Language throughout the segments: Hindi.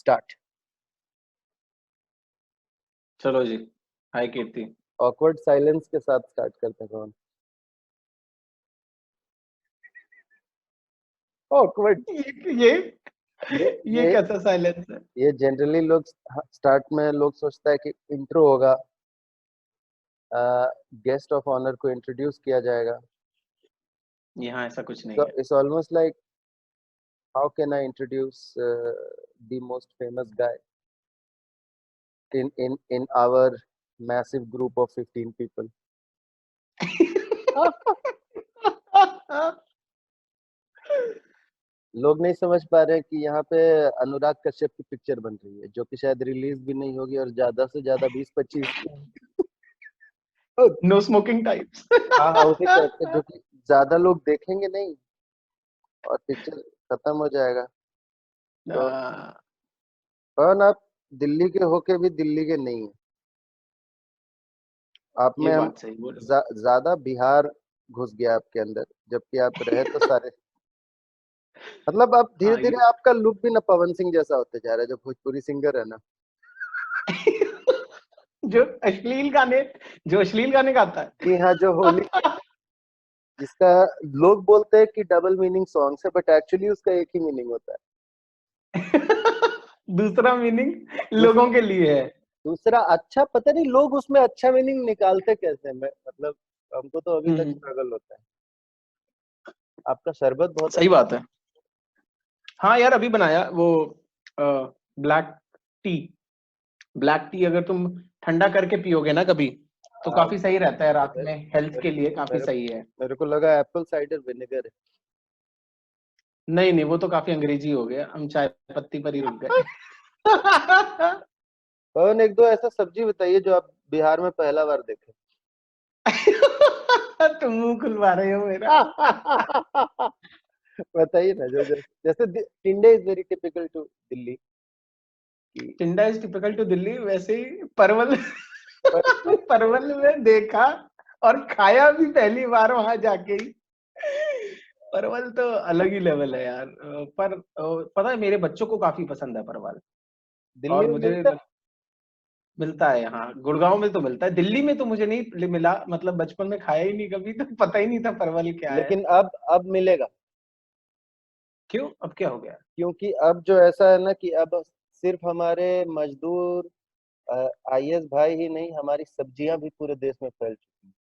स्टार्ट। चलो जी। हाय कीर्ति। ऑकवर्ड साइलेंस के साथ स्टार्ट करते हैं कौन? ऑकवर्ड। ये कैसा साइलेंस है? ये जनरली लोग स्टार्ट में लोग सोचता है कि इंट्रो होगा, गेस्ट ऑफ ऑनर को इंट्रोड्यूस किया जाएगा। यहाँ ऐसा कुछ नहीं So है। it's almost like, how can I introduce the most famous guy in our massive group of 15 people? लोग नहीं समझ पा रहे हैं कि यहाँ पे अनुराग कश्यप की पिक्चर बन रही है, जो कि शायद रिलीज भी नहीं होगी और ज्यादा से ज्यादा 20-25 नो स्मोकिंग टाइप्स। हाँ उसी टाइप के, जो कि ज्यादा लोग देखेंगे नहीं और पिक्चर खत्म हो जाएगा। तो कौन आप दिल्ली के होके भी दिल्ली के नहीं है। आप में हम बात सही बोल रहे हो। ज्यादा बिहार घुस गया आपके अंदर, जबकि आप रहे तो सारे मतलब अब धीरे हाँ, धीरे आपका लुक भी ना पवन सिंह जैसा होते जा रहा है, जो भोजपुरी सिंगर है ना, जो अश्लील गाने गाता है। जी हाँ, जो होली जिसका लोग बोलते हैं कि डबल मीनिंग सॉन्ग्स है, बट एक्चुअली उसका एक ही मीनिंग होता है। दूसरा मीनिंग लोगों के लिए है। दूसरा अच्छा, पता नहीं लोग उसमें अच्छा मीनिंग निकालते कैसे, मैं मतलब हमको तो अभी तक स्ट्रगल होता है। आपका शरबत बहुत सही बात है। हाँ यार, अभी बनाया वो ब्लैक टी। ब्लैक टी अगर तुम ठंडा करके पियोगे ना कभी, तो काफी सही रहता है रात में, हेल्थ के लिए काफी सही है। मेरे को लगा एप्पल साइडर विनेगर है। नहीं, वो तो काफी अंग्रेजी हो गया, हम चाय पत्ती पर ही रुक गए। कौन एक दो ऐसा सब्जी बताइए जो आप बिहार में पहला बार देखे। तुम मुंह खुलवा रहे हो मेरा। बताइए ना, जो जैसे tinde is very typical to Delhi. Tinda is typical to Delhi, वैसे ही परवल। परवल में देखा और खाया भी पहली बार वहां जाके ही। परवल तो अलग ही लेवल है यार। पर पता है, मेरे बच्चों को काफी पसंद है परवल। दिल्ली और में मुझे मिलता है यहाँ, गुड़गांव में तो मिलता है, दिल्ली में तो मुझे नहीं मिला, मतलब बचपन में खाया ही नहीं कभी, तो पता ही नहीं था परवल क्या है। लेकिन अब मिलेगा। क्यों, अब क्या हो गया? क्योंकि अब जो ऐसा है ना कि अब सिर्फ हमारे मजदूर आईएएस भाई ही नहीं, हमारी सब्जियां भी पूरे देश में फैल चुकी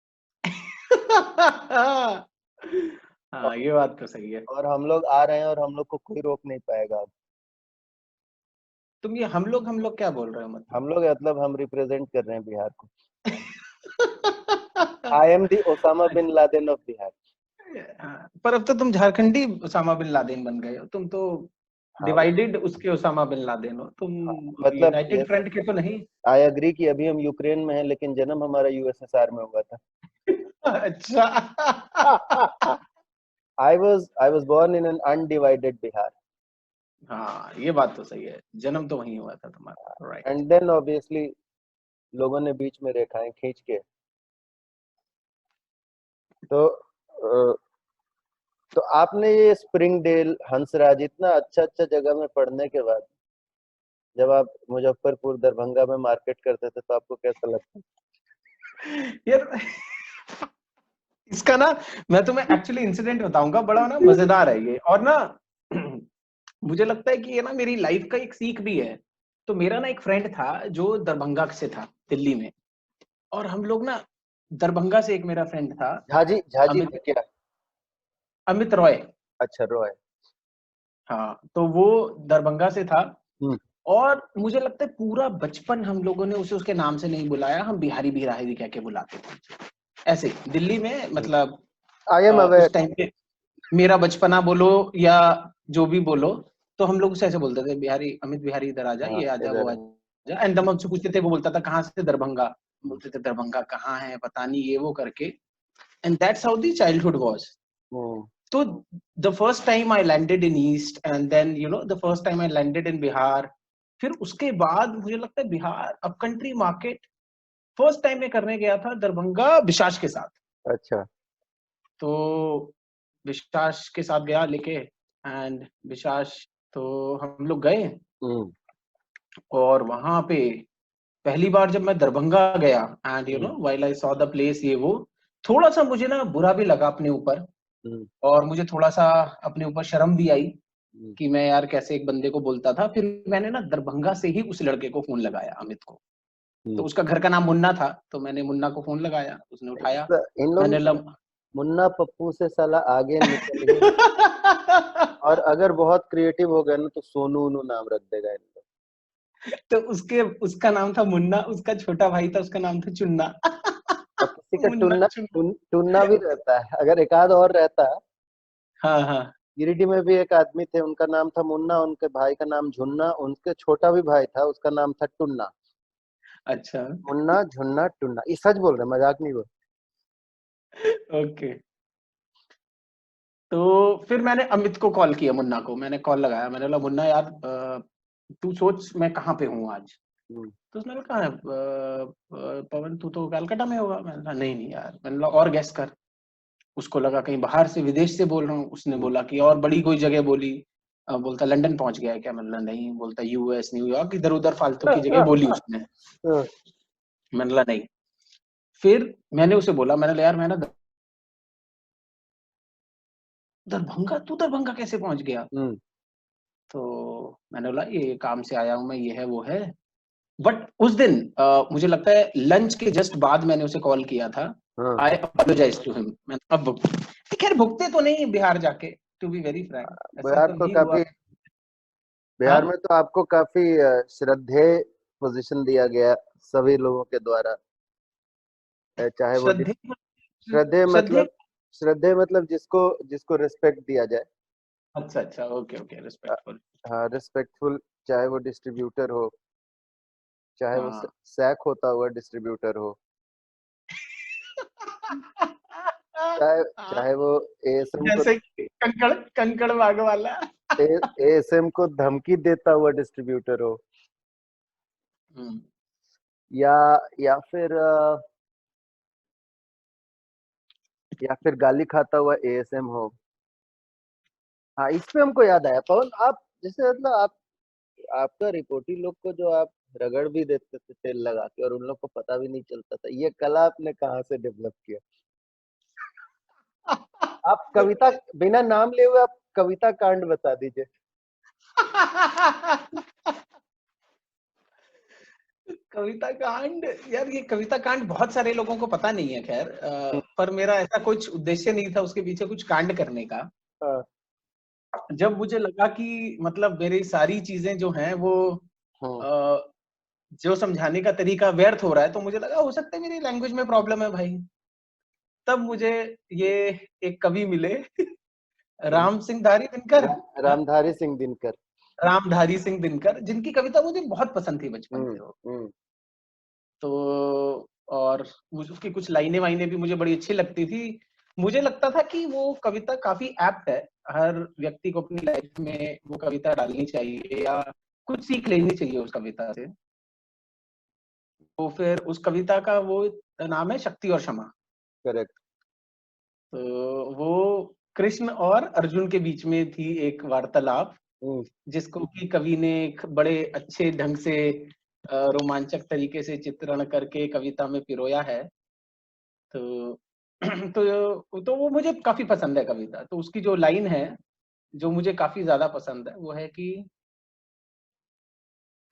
हाँ, ये बात तो सही है। और हम लोग आ रहे हैं और हम लोग को कोई रोक नहीं पाएगा अब। तुम ये हम लोग क्या बोल रहे हो मतलब? हम लोग मतलब हम रिप्रेजेंट कर रहे हैं बिहार को। I am the Osama bin Laden of Bihar. पर अब तो तुम झारखंडी उसामा बिन लादेन बन गए हो, तुम तो हाँ डिवाइडेड उसके उसामा बिन लादेन हो तुम। हाँ, मतलब यूनाइटेड फ्रंट के तो नहीं। आई अग्री कि अभी हम यूक्रेन में हैं, लेकिन जन्म हमारा यूएसएसआर में हुआ था। अच्छा। I was born in an undivided Bihar. हाँ, ये बात तो सही है, जन्म तो वहीं हुआ था तुम्हारा, राइट। एंड देन ऑब्वियसली लोगों ने बीच में रेखाएं खींच के, तो तो आपने ये स्प्रिंगडेल, हंसराज, इतना अच्छा अच्छा जगह में पढ़ने के बाद जब आप मुजफ्फरपुर दरभंगा में मार्केट करते थे, तो आपको कैसा लगता? यार, इसका ना, मैं तुम्हें एक्चुअली इंसिडेंट बताऊंगा, बड़ा ना मजेदार है ये, और ना मुझे लगता है कि ये ना मेरी लाइफ का एक सीख भी है। तो मेरा ना एक फ्रेंड था जो दरभंगा से था, दिल्ली में। और हम लोग ना, दरभंगा से एक मेरा फ्रेंड था, झाजी अमित था क्या? अमित रॉय। अच्छा, रॉय। हाँ, तो वो दरभंगा से था। हम्म। और मुझे लगता है पूरा बचपन हम लोगों ने उसे उसके नाम से नहीं बुलाया, हम बिहारी बिहारी कह के बुलाते थे ऐसे दिल्ली में, मतलब आई एम अवेयर। उस टाइम पे मेरा बचपना बोलो या जो भी बोलो, तो हम लोग उसे ऐसे बोलते थे, बिहारी, अमित बिहारी इधर आ जा, हाँ ये आजा, वो इधर है। आजा। एंड हम उससे पूछते थे, वो बोलता था कहाँ से, दरभंगा। बोलते थे दरभंगा कहाँ है, पता नहीं, ये वो करके। And that's how the childhood was. तो the first time I landed in East, and then the first time I landed in Bihar. फिर उसके बाद मुझे लगता है Bihar up country market first time मैं करने गया था दरभंगा विशाश के साथ। अच्छा। तो विशाश के साथ गया लेके, एंड विशाश, तो हम लोग गए। और वहां पे पहली बार जब मैं दरभंगा गया, and you no while I saw the place, ये वो थोड़ा सा मुझे ना बुरा भी लगा अपने ऊपर, और मुझे थोड़ा सा अपने ऊपर शर्म भी आई कि मैं यार कैसे एक बंदे को बोलता था। फिर मैंने ना दरभंगा से ही उस लड़के को फोन लगाया, अमित को। तो उसका घर का नाम मुन्ना था, तो मैंने मुन्ना को फोन लगाया, उसने उठाया। इन मैंने लोग मुन्ना पप्पू से साला आगे निकल ही और अगर बहुत क्रिएटिव हो गए ना तो सोनू उनू नाम रख देगा इन लोग। तो उसका नाम था मुन्ना, उसका छोटा भाई था, उसका नाम था चुन्ना। और किसी का मुन्ना टुन्ना चुन्ना। टुन्ना भी रहता है, अगर एक आध और रहता। हाँ हाँ। गिरिडीह में भी एक आदमी थे, उनका नाम था मुन्ना, उनके भाई का नाम झुन्ना, उनके छोटा भी भाई था, उसका नाम था टुन्ना। अच्छा। मुन्ना झुन्ना टुन्ना, ये सच बोल रहे, मजाक नहीं बोल। ओके। तो फिर मैंने अमित को कॉल किया, मुन्ना को मैंने कॉल लगाया, मैंने बोला मुन्ना यार तू सोच मैं कहाँ पे हूँ आज। तो उसने बोला कहाँ है पवन, तू तो कलकत्ता में होगा। मैंने कहा नहीं नहीं यार। मैंने बोला और गैस कर। उसको लगा कहीं बाहर से, विदेश से बोल रहा हूँ। उसने बोला कि और बड़ी कोई जगह बोली। बोलता लंदन पहुंच गया है क्या। मैंने बोला नहीं। बोलता यूएस न्यूयॉर्क, इधर उधर फालतू की जगह बोली उसने। मैंने बोला नहीं। फिर मैंने उसे बोला, मैंने बोला यार मैं ना दरभंगा, तू दरभंगा कैसे पहुंच गया। तो मैंने बोला ये काम से आया हूं मैं, ये है वो है। बट उस दिन मुझे लगता है लंच के जस्ट बाद मैंने उसे कॉल किया था। आई अपोलोजाइज टू हिम। मैं अब खैर भुगते तो नहीं बिहार जाके, टू बी वेरी फ्रैंक, ऐसा बिहार तो तो नहीं हुआ। काफी, बिहार हाँ में तो आपको काफी श्रद्धेय पोजीशन दिया गया सभी लोगों के द्वारा, चाहे वो श्रद्धे श्रद्धेय श्रद्धे। मतलब, श्रद्धेय मतलब जिसको जिसको रिस्पेक्ट दिया जाए। अच्छा अच्छा, ओके ओके, रिस्पेक्टफुल। हाँ रिस्पेक्टफुल, चाहे वो डिस्ट्रीब्यूटर हो, चाहे वो हाँ। सैक होता हुआ डिस्ट्रीब्यूटर हो, चाहे चाहे वो एएसएम को जैसे कंकड़ कंकड़ बाग वाला। एएसएम को धमकी देता हुआ डिस्ट्रीब्यूटर हो, हम्म। या फिर या फिर गाली खाता हुआ एएसएम हो। हाँ इस पे हमको याद आया पवन, आप जैसे मतलब आप, आपका रिपोर्टी लोग को जो आप रगड़ भी देते थे तेल लगा के, और उन लोग को पता भी नहीं चलता था, ये कला आपने कहाँ से डेवलप किया। आप कविता बिना नाम लिए हुए आप कविता कांड बता दीजिए। कविता कांड, यार ये कविता कांड बहुत सारे लोगों को पता नहीं है खैर, पर मेरा ऐसा कुछ उद्देश्य नहीं था उसके पीछे कुछ कांड करने का। हाँ, जब मुझे लगा कि मतलब मेरी सारी चीजें जो हैं वो अ, जो समझाने का तरीका व्यर्थ हो रहा है, तो मुझे लगा हो सकता है मेरी लैंग्वेज में प्रॉब्लम है भाई। तब मुझे ये एक कवि मिले, राम सिंह धारी दिनकर। हाँ? रामधारी सिंह दिनकर। रामधारी सिंह दिनकर, जिनकी कविता मुझे बहुत पसंद थी बचपन से वो। हम्म। तो और उसकी कुछ लाइनें वाइनें भी मुझे बड़ी अच्छी लगती थी। मुझे लगता था कि वो कविता काफी एप्ट है, हर व्यक्ति को अपनी लाइफ में वो कविता डालनी चाहिए या कुछ सीख लेनी चाहिए उस कविता से। तो फिर उस कविता का वो नाम है शक्ति और क्षमा। करेक्ट। तो वो कृष्ण और अर्जुन के बीच में थी एक वार्तालाप, जिसको कि कवि ने एक बड़े अच्छे ढंग से रोमांचक तरीके से चित्रण करके कविता में पिरोया है। तो तो वो मुझे काफी पसंद है कविता। तो उसकी जो लाइन है जो मुझे काफी ज्यादा पसंद है वो है कि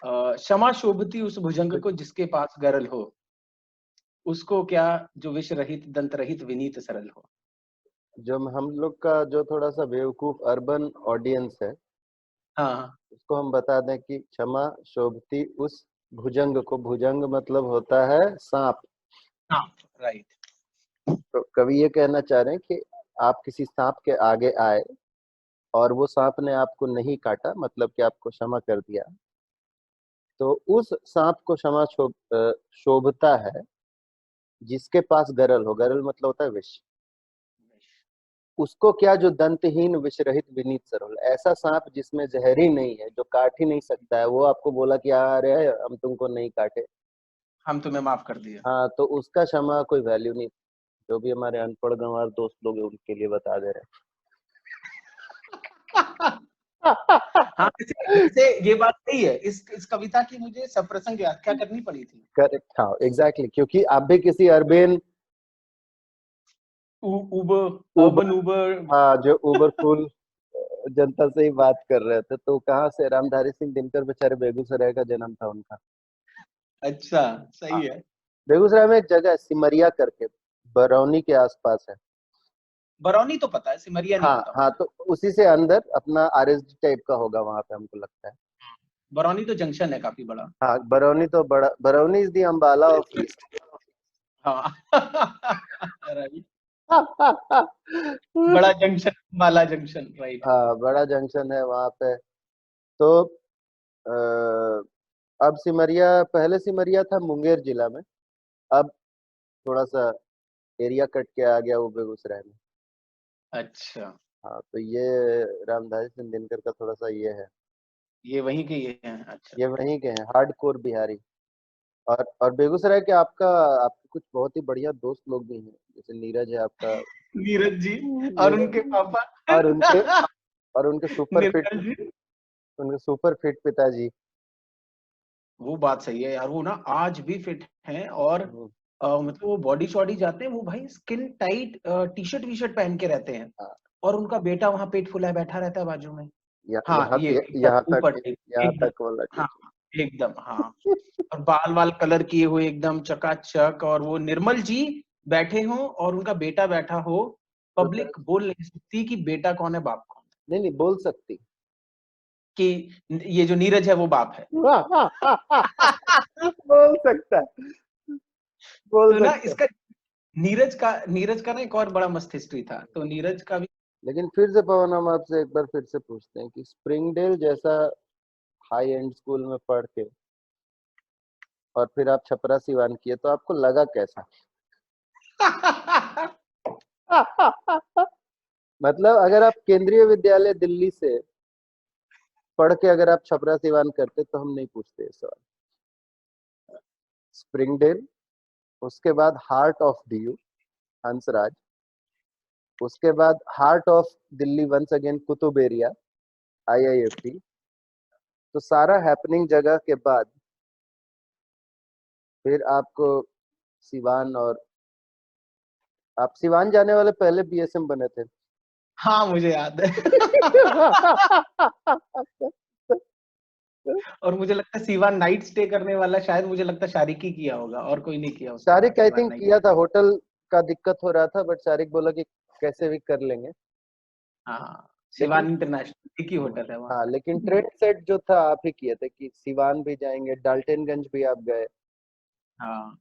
क्षमा शोभती उस भुजंग को जिसके पास गरल हो, उसको क्या जो विष रहित दंत रहित विनीत सरल हो। जो हम लोग का जो थोड़ा सा बेवकूफ अर्बन ऑडियंस है, हाँ उसको हम बता दें कि क्षमा शोभती उस भुजंग को, भुजंग मतलब होता है सांप। हाँ राइट। तो कवि ये कहना चाह रहे हैं कि आप किसी सांप के आगे आए और वो सांप ने आपको नहीं काटा, मतलब कि आपको क्षमा कर दिया, तो उस सांप को क्षमा शोभता है जिसके पास गरल हो। गरल मतलब होता है विष। उसको क्या जो दंतहीन विष रहित विनीत सरल, ऐसा सांप जिसमें जहर ही नहीं है, जो काट ही नहीं सकता है, वो आपको बोला कि अरे हम तुमको नहीं काटे, हम तुम्हें माफ कर दिया। हाँ, तो उसका क्षमा कोई वैल्यू नहीं। जो भी हमारे अनपढ़ गंवार दोस्त लोग हैं उनके लिए बता दे रहे हाँ, वैसे ये बात सही है। इस कविता की मुझे सप्रसंग व्याख्या करनी पड़ी थी। करेक्ट, हाँ एग्जैक्टली, क्योंकि आप भी किसी अर्बन उबर हाँ, जो उबरफुल जनता से ही बात कर रहे थे, तो कहाँ से रामधारी सिंह दिनकर बेचारे बेगूसराय का जन्म था उनका। अच्छा, हाँ, सही है। बेगूसराय में एक जगह है सिमरिया करके, बरौनी के आसपास है। बरौनी तो पता है, सिमरिया नहीं हाँ पता हाँ, मुझे। तो उसी से अंदर अपना आरएसडी टाइप का होगा वहां पे, हमको लगता है। बरौनी तो जंक्शन है काफी बड़ा। हाँ, बरौनी तो बड़ा, Barauni is the Ambala of east. हाँ राइट, बड़ा जंक्शन, माला जंक्शन, राइट। हाँ, बड़ा जंक्शन है वहां पे। तो अब सिमरिया, पहले सिमरिया था मुंगेर जिला में, अब थोड़ा सा एरिया कट के आ गया वो बेगूसराय में। अच्छा, हाँ, तो ये रामधारी सिंह दिनकर का थोड़ा सा ये है, ये वहीं के ये हैं। अच्छा, ये वहीं के हैं, हार्डकोर बिहारी। और बेगूसराय के आपका, आपके कुछ बहुत ही बढ़िया दोस्त लोग भी हैं, जैसे नीरज है आपका। नीरज जी और नीरज, उनके पापा और उनके और उनके सुपर फिट, निर्मल जी। उनके सुपर फिट पिताजी। वो बात सही है यार, वो ना आज भी फिट हैं। और हम्म, मतलब वो बॉडी शॉडी जाते हैं, वो भाई skin tight T shirt V shirt पहन के रहते हैं। हाँ, और उनका बेटा वहां पेट फुलाए बैठा रहता है बाजू में। हाँ, यहाँ ये यहाँ एकदम तक, ऊपर टेक, यहाँ एकदम। तक वाला हाँ, ठीक एकदम, हाँ। और बाल वाल कलर किए हुए एकदम चकाचक, और वो निर्मल जी बैठे हों और उनका बेटा बैठा हो। है। तो पब्लिक बोल नहीं सकती कि बेटा कौन है बाप कौन है, नहीं नहीं, बोल सकती। कि ये जो नीरज है वो बाप है। बोल सकता है, बोल तो ना सकता है। इसका नीरज का ना एक और बड़ा मस्त हिस्ट्री था, तो नीरज का भी। लेकिन फिर से पवन, हम आपसे एक बार फिर से पूछते हैं कि स्प्रिंगडेल जैसा हाई एंड स्कूल में पढ़ के और फिर आप छपरा सिवान किए, तो आपको लगा कैसा? मतलब अगर आप केंद्रीय विद्यालय दिल्ली से पढ़ के अगर आप छपरा सिवान करते, तो हम नहीं पूछते ये सवाल। स्प्रिंगडेल, उसके बाद हार्ट ऑफ डीयू हंसराज, उसके बाद heart of Delhi once again Qutub area IIFT. तो सारा हैपनिंग जगह के बाद फिर आपको सिवान, और आप सिवान जाने वाले पहले बीएसएम बने थे। हाँ, मुझे याद है। और मुझे लगता है सिवान नाइट स्टे करने वाला शायद, मुझे लगता है शारिकी किया होगा, और कोई नहीं किया उसके बाद शारिक आई सिवान थिंक नाइट। किया था, होटल का दिक्कत हो रहा था, बट शारिक बोला कि कैसे भी कर लेंगे। हाँ, लेकिन सिवान इंटरनेशनल एक ही होटल है वहाँ हाँ, लेकिन पे। ट्रेंड सेट जो था आप ही किए थे कि सिवान भी जाएंगे, डाल्टनगंज भी आप गए। हाँ,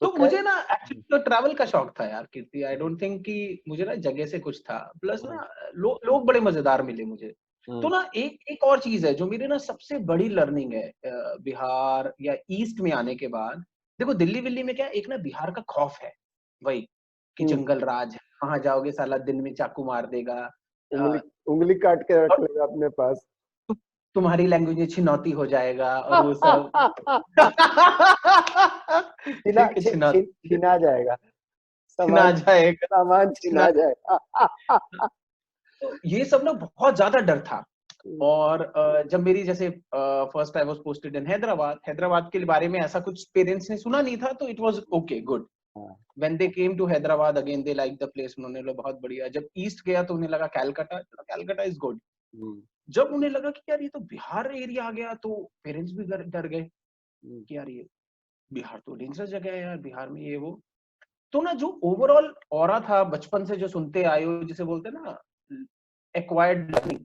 तो तो मुझे ना एक्चुअली तो ट्रैवल का शौक था यार कीर्ति। आई डोंट थिंक कि मुझे ना जगह से कुछ था, प्लस ना लोग बड़े मजेदार मिले मुझे। तो हम्म, ना एक एक और चीज है जो मेरी ना सबसे बड़ी लर्निंग है बिहार या ईस्ट में आने के बाद। देखो दिल्ली विल्ली में क्या है, एक ना बिहार का खौफ है, वही कि हम्म, जंगल राज है, वहां जाओगे साला दिन में चाकू मार देगा। उंगली, अ, उंगली काट के रख और लेगा अपने पास। तुम्हारी लैंग्वेज में छिनौती हो जाएगा और वो सब। छीना, ठीक है, छिनौती छीना जाएगा छिना सामान, जाएगा, सामान छिना। छीना जाएगा। तो ये सब ना बहुत ज्यादा डर था। और जब मेरी जैसे first I was posted in Hyderabad, Hyderabad के बारे में ऐसा कुछ पेरेंट्स ने सुना नहीं था, तो इट वाज ओके गुड। हाँ, when they came to Hyderabad again they like the place, उन्होंने बोला बहुत बढ़िया। जब ईस्ट गया तो उन्हें लगा कैलकाटा, कैलकाटा इज गुड। हम्म, जब उन्हें लगा कि यार ये तो बिहार एरिया आ गया, तो पेरेंट्स भी डर गए हम्म, कि यार ये बिहार तो डेंजरस जगह है यार, बिहार में ये वो। तो ना जो ओवरऑल ऑरा था बचपन से जो सुनते आए हो, जिसे बोलते हैं ना एक्वायर्ड लर्निंग,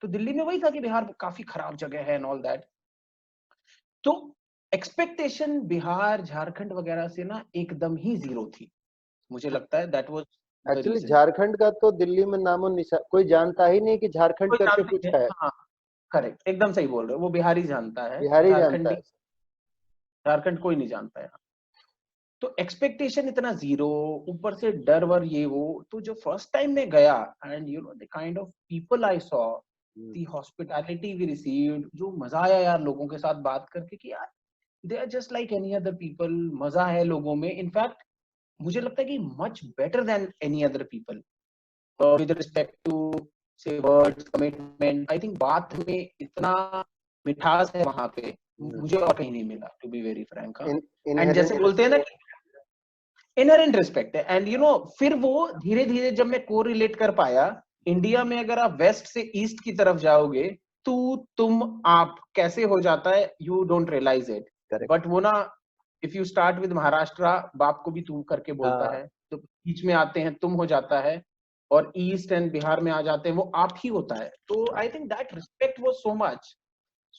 तो दिल्ली में वही था कि बिहार काफी खराब जगह है एंड ऑल दैट। तो एक्सपेक्टेशन बिहार झारखंड वगैरह से ना एकदम ही जीरो थी। मुझे लगता है that was the actually reason. Jharkhand का तो दिल्ली में नामो निशा कोई जानता ही नहीं कि झारखंड कोई करके जानता कुछ ही है, है। हाँ, करेक्ट, एकदम सही बोल रहे हो, वो बिहारी जानता है, बिहारी जानता झारखंडी, है। झारखंड कोई नहीं जानता है। तो एक्सपेक्टेशन इतना जीरो, ऊपर से डर वर ये वो। तो जो फर्स्ट टाइम मैं गया and you know the kind of people I saw, the hospitality we received, जो मजा आया यार लोगों के साथ बात करके कि यार they are just like any other people. मजा है लोगों में, इनफैक्ट मुझे लगता है कि much better than any other people with respect to say words, commitment, I think बात में इतना मिठास है वहां पे, मुझे और कहीं नहीं मिला, to be very frank. And जैसे बोलते हैं ना, इनहेरेंट रिस्पेक्ट है। एंड यू नो, फिर वो धीरे धीरे जब मैं को रिलेट कर पाया, इंडिया में अगर आप वेस्ट से ईस्ट की तरफ जाओगे, तू, तुम, आप कैसे हो जाता है, you don't realise it. But वो ना, if you start with Maharashtra, बाप को भी तू करके बोलता है, तो बीच में आते हैं तुम हो जाता है, और ईस्ट एंड बिहार में आ जाते हैं वो आप ही होता है। तो I think that respect was so much,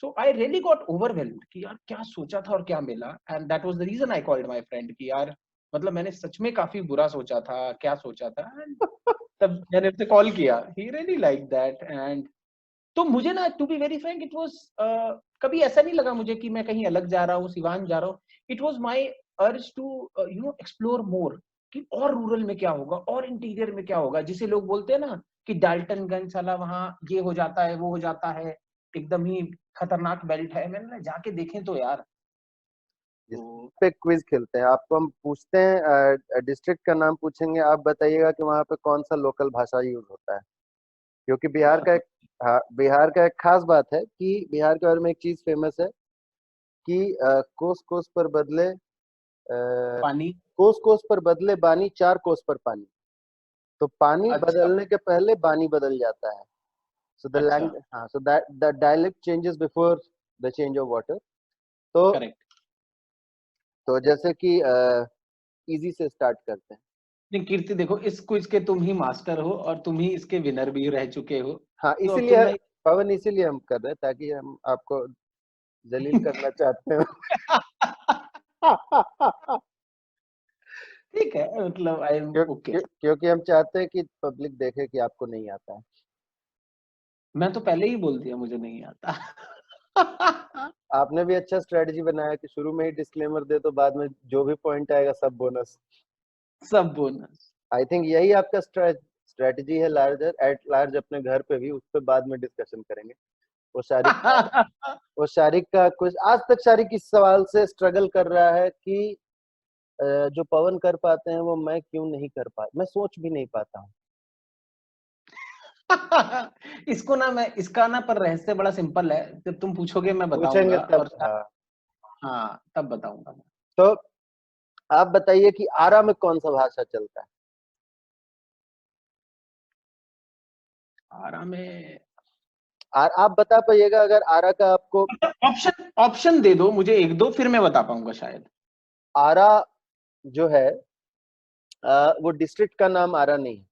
so I really got overwhelmed कि यार क्या सोचा था और क्या मिला। And that was the reason I called my friend कि यार मतलब मैंने सच में काफी बुरा सोचा था, क्या सोचा था। एंड तब मैंने उसे कॉल किया, he really like that. And तो मुझे ना, to be very frank, it was, कभी ऐसा नहीं लगा मुझे कि मैं कहीं अलग जा रहा हूँ, सिवान जा रहा हूँ। It was my urge to you know explore more, कि और रूरल में क्या होगा, और इंटीरियर में क्या होगा, जिसे लोग बोलते हैं ना कि डाल्टनगंज साला वहां ये हो जाता है, वो हो जाता है, एकदम ही खतरनाक बेल्ट है। मैंने जाके देखें तो यार। पे क्विज खेलते हैं, आपको हम पूछते हैं, डिस्ट्रिक्ट का नाम पूछेंगे, आप बताइएगा कि वहाँ पे कौन सा लोकल भाषा यूज होता है। क्योंकि बिहार का एक, हाँ, बिहार का एक खास बात है कि बिहार के बारे में एक चीज फेमस है कि कोस कोस पर बदले पानी, कोस कोस पर बदले बानी, 4 कोस पर पानी। तो पानी अच्छा बदलने के पहले बानी बदल जाता है। सो द अच्छा, लैंग्वेज, हाँ, so that the dialect changes before the change of water. तो करेक्ट। जैसे कि इजी से स्टार्ट करते हैं। नहीं कीर्ति, देखो इस क्विज के तुम ही मास्टर हो और तुम ही इसके विनर भी रह चुके हो, हाँ, तो अब इसीलिए तुम नहीं। पवन, इसीलिए हम कर रहे हैं ताकि हम आपको जलील करना चाहते हैं। ठीक है, मतलब आई एम ओके। क्योंकि हम चाहते हैं कि पब्लिक देखे कि आपको नहीं आता है। मैं तो पहले ही बोल दिया मुझे नहीं आता। आपने भी अच्छा स्ट्रेटजी बनाया कि शुरू में ही डिस्क्लेमर दे, तो बाद में जो भी पॉइंट आएगा सब बोनस। सब बोनस। आई थिंक यही आपका स्ट्रेटजी है, लार्जर एट लार्ज अपने घर पे भी, उस पर बाद में डिस्कशन करेंगे। वो शारिक वो शारिक का कुछ, आज तक शारिक इस सवाल से स्ट्रगल कर रहा है कि जो पवन कर पाते हैं वो मैं क्यों नहीं कर पाता, मैं सोच भी नहीं पाता हूँ। इसको ना, मैं इसका ना, पर रहस्य बड़ा सिंपल है, जब तुम पूछोगे मैं पूछेंगे बताऊंगा, तब, और हाँ। हाँ तब बताऊंगा मैं। तो आप बताइए कि आरा में कौन सा भाषा चलता है। आरा में, आप बता पाइएगा अगर आरा का आपको, ऑप्शन ऑप्शन दे दो मुझे एक दो, फिर मैं बता पाऊंगा शायद। आरा जो है, वो डिस्ट्रिक्ट का नाम आरा नहीं है।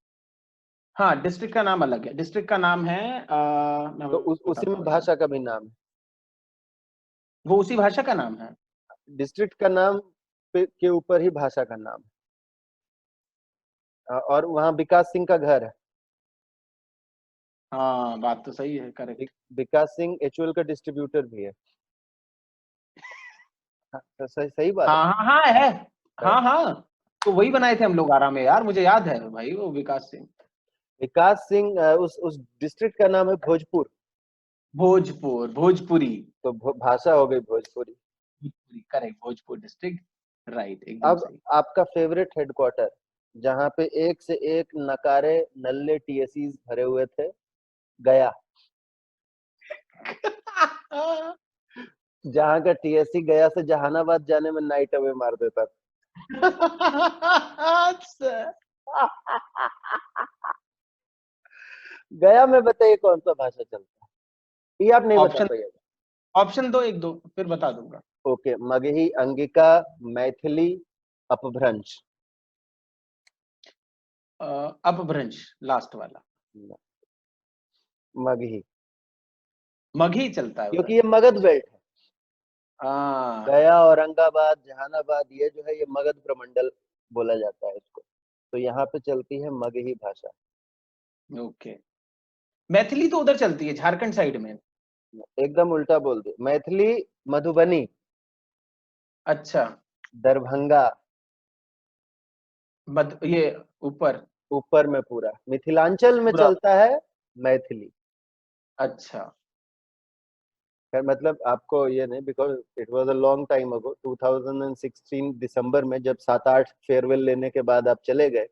हाँ, डिस्ट्रिक्ट का नाम अलग है, डिस्ट्रिक्ट का नाम है मैं तो उसी बताता में हूँ रुको। भाषा का भी नाम है। वो उसी भाषा का नाम है। डिस्ट्रिक्ट का नाम के ऊपर ही भाषा का नाम है। और वहाँ विकास सिंह का घर है। हाँ बात तो सही है, करेक्ट। विकास सिंह एचयूएल का डिस्ट्रीब्यूटर भी है। हाँ, तो सही सही बात हाँ हाँ हाँ है, है। हाँ हाँ, तो वही बनाए थे हम लोग आरा में यार, मुझे याद है भाई, वो विकास सिंह। विकास सिंह, उस डिस्ट्रिक्ट का नाम है भोजपुर। भोजपुर, भोजपुरी। तो भाषा हो गई Bhojpuri. Bhojpuri, correct, Bhojpur district, right, एकदम अब सही। आपका फेवरेट हेडक्वार्टर, जहाँ पे एक से एक नकारे नल्ले टीएसीज भरे हुए थे, गया। जहाँ का टीएससी गया से जहानाबाद जाने में नाइट अवे मार देता अच्छा। था। गया में बताइए कौन सा भाषा चलता है, ये आप नहीं बता ऑप्शन, पाइएगा। ऑप्शन दो एक दो, फिर बता दूंगा। ओके, मगही, अंगिका, मैथिली, अपभ्रंश। अपभ्रंश, लास्ट वाला। मगही, मगही चलता है क्योंकि उधर। ये मगध बेल्ट है। हाँ, गया, औरंगाबाद, जहानाबाद, ये जो है ये मगध प्रमंडल बोला जाता है इसको। तो यहाँ पे चलती है मगही भाषा। ओके। मैथिली तो उधर चलती है, झारखंड साइड में। एकदम उल्टा बोल दिया, मैथिली मधुबनी, अच्छा, दरभंगा, ये ऊपर ऊपर में पूरा मिथिलांचल में पूरा। चलता है मैथिली। अच्छा। खैर, मतलब आपको ये नहीं, because it was a long time ago, 2016 दिसंबर में, जब 7-8 फेयरवेल लेने के बाद आप चले गए।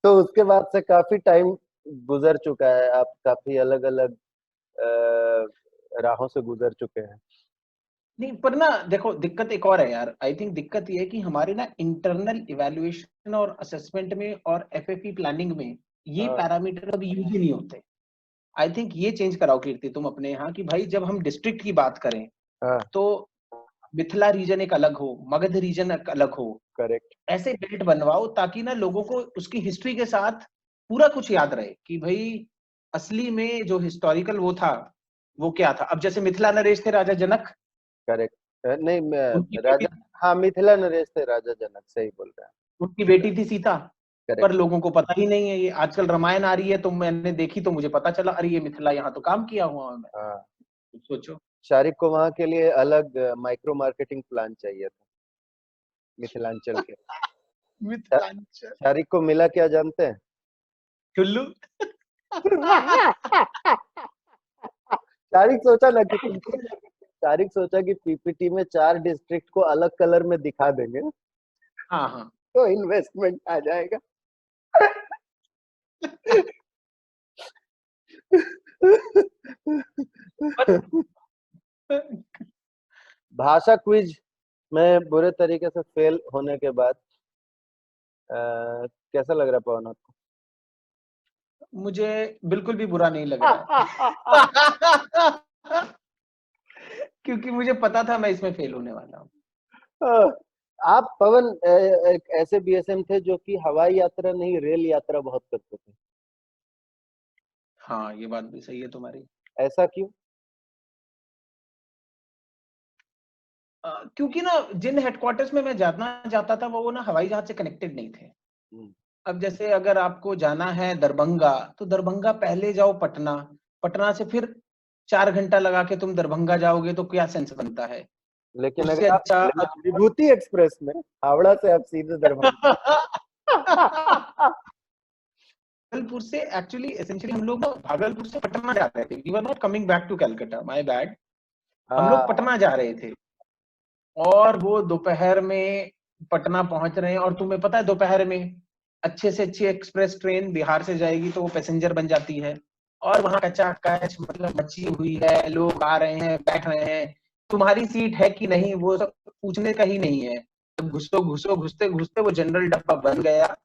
तो उसके बाद से काफी टाइम गुजर चुका है, आप काफी अलग अलग राहों से गुजर चुके हैं। नहीं पर ना देखो, दिक्कत एक और है यार। आई थिंक दिक्कत ये है कि हमारे ना इंटरनल इवैल्यूएशन और असेसमेंट में और एफएफई प्लानिंग में ये हाँ पैरामीटर अभी यूज ही नहीं होते। आई थिंक ये चेंज कराओ कीर्ति तुम अपने यहाँ, कि भाई जब हम डिस्ट्रिक्ट की बात करें हाँ। तो मिथिला रीजन एक अलग हो, मगध रीजन एक अलग हो, करेक्ट। ऐसे बेल्ट बनवाओ ताकि ना लोगों को उसकी हिस्ट्री के साथ पूरा कुछ याद रहे कि भाई असली में जो हिस्टोरिकल वो था वो क्या था। अब जैसे मिथिला नरेश थे राजा जनक, करेक्ट। नहीं उनकी बेटी, राजा, हाँ मिथिला नरेश थे राजा जनक, सही बोल रहे हैं। उनकी बेटी थी सीता, पर करेक्ट। लोगों को पता ही नहीं है। ये आजकल रामायण आ रही है तो मैंने देखी तो मुझे पता चला, अरे ये मिथिला यहाँ तो काम किया हुआ है। मैं हाँ, सोचो। शारिक को वहां के लिए अलग माइक्रो मार्केटिंग प्लान चाहिए था, मिथिलांचल के। मिथिलांचल शारिक को मिला क्या जानते हैं? चुल्लू। शारिक सोचा ना कि शारिक सोचा कि पीपीटी में 4 डिस्ट्रिक्ट को अलग कलर में दिखा देंगे हाँ हाँ। तो इन्वेस्टमेंट आ जाएगा। भाषा क्विज में बुरे तरीके से फेल होने के बाद कैसा लग रहा है पवन आपको? मुझे बिल्कुल भी बुरा नहीं लग रहा है। क्योंकि मुझे पता था मैं इसमें फेल होने वाला हूँ। आप पवन एक ऐसे बीएसएम थे जो कि हवाई यात्रा नहीं रेल यात्रा बहुत करते थे। हाँ ये बात भी सही है तुम्हारी। ऐसा क्यों? क्योंकि ना जिन हेडक्वार्टर्स में मैं जाना जाता था वो ना हवाई जहाज से कनेक्टेड नहीं थे। अब जैसे अगर आपको जाना है दरभंगा, तो दरभंगा पहले जाओ पटना, पटना से फिर 4 घंटा लगा के तुम दरभंगा जाओगे तो क्या सेंस बनता है। लेकिन उससे अगर आप अच्छा विभूति एक्सप्रेस में हावड़ा से आप सीधे दरभंगा। भागलपुर से एक्चुअली एसेंशियली हम लोग भागलपुर से पटना जा रहे थे। We were not coming back to Calcutta, my bad. हम लोग हाँ पटना जा रहे थे और वो दोपहर में पटना पहुंच रहे हैं। और तुम्हें पता है दोपहर में अच्छे से अच्छी एक्सप्रेस ट्रेन बिहार से जाएगी तो वो पैसेंजर बन जाती है, और वहां कच्चा कैच मतलब मची हुई है, लोग आ रहे हैं बैठ रहे हैं, तुम्हारी सीट है कि नहीं वो सब पूछने का ही नहीं है। घुसो घुसो, घुसते घुसते वो जनरल डब्बा बन गया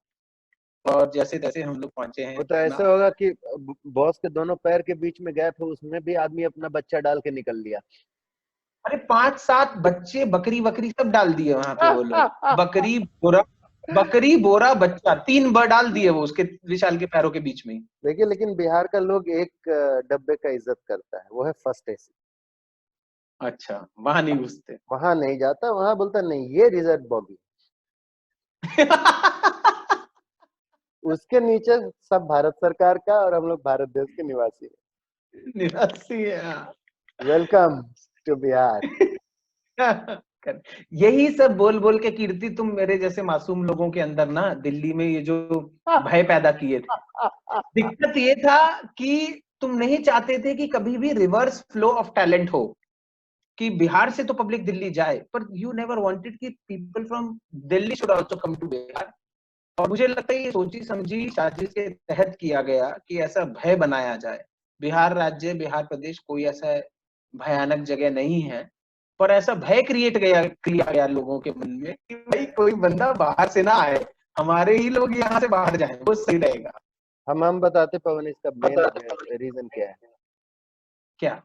और जैसे तैसे हम लोग पहुंचे हैं वो तो ऐसे पटना। होगा कि बॉस के दोनों पैर के बीच में गैप है, उसमें भी आदमी अपना बच्चा डाल के निकल लिया। अरे 5-7 बच्चे बकरी बकरी सब डाल दिए वहां पे वो लोग। बकरी बोरा, बकरी बोरा बच्चा 3 डाल दिए वो उसके विशाल के पैरों के बीच में। देखिए लेकिन बिहार का लोग एक डब्बे का इज्जत करता है, वो है फर्स्ट एसी। अच्छा वहां नहीं घुसते। वहां नहीं जाता, वहां बोलता नहीं ये रिजर्व बॉगी। उसके नीचे सब भारत सरकार का, और हम लोग भारत देश के निवासी हैं। निराशी है हाँ। Welcome to Bihar. यही सब बोल बोल के कीर्ति तुम मेरे जैसे मासूम लोगों के अंदर ना दिल्ली में ये जो भय पैदा किए थे। दिक्कत ये था कि तुम नहीं चाहते थे कि कभी भी रिवर्स फ्लो ऑफ टैलेंट हो, कि बिहार से तो पब्लिक दिल्ली जाए, पर यू नेवर वांटेड कि people from Delhi should also come to Bihar. और मुझे लगता है ये सोची समझी साजिश के तहत किया गया कि ऐसा भय बनाया जाए। बिहार राज्य, बिहार प्रदेश कोई ऐसा भयानक जगह नहीं है, पर ऐसा भय किया गया लोगों के मन में कि भाई कोई बंदा बाहर से ना आए, हमारे ही लोग यहाँ से बाहर जाएं, वो सही रहेगा। हम बताते पवन, इसका मेन रीजन क्या है। क्या?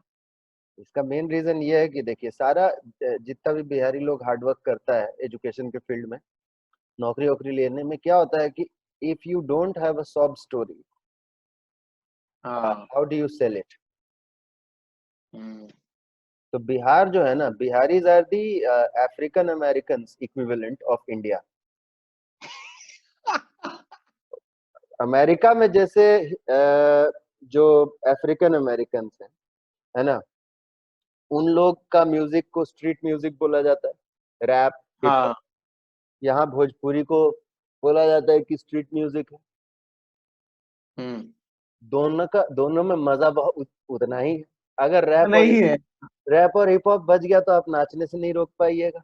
इसका मेन रीजन ये है कि देखिए सारा जितना भी बिहारी लोग हार्डवर्क करता है एजुकेशन के फील्ड में, नौकरी वोकरी लेने में, क्या होता है कि if you don't have a sob story, how do you sell it? तो बिहार जो है ना, Biharis are the African American equivalent of India. America में जैसे जो अफ्रीकन अमेरिकन है ना, उन लोग का म्यूजिक को स्ट्रीट म्यूजिक बोला जाता है, रैप हिप हॉप। यहाँ भोजपुरी को बोला जाता है कि स्ट्रीट म्यूजिक है। दोनों में मजा बहुत उतना ही है। अगर नहीं है। रैप और हिप हॉप बज गया तो आप नाचने से नहीं रोक पाइएगा,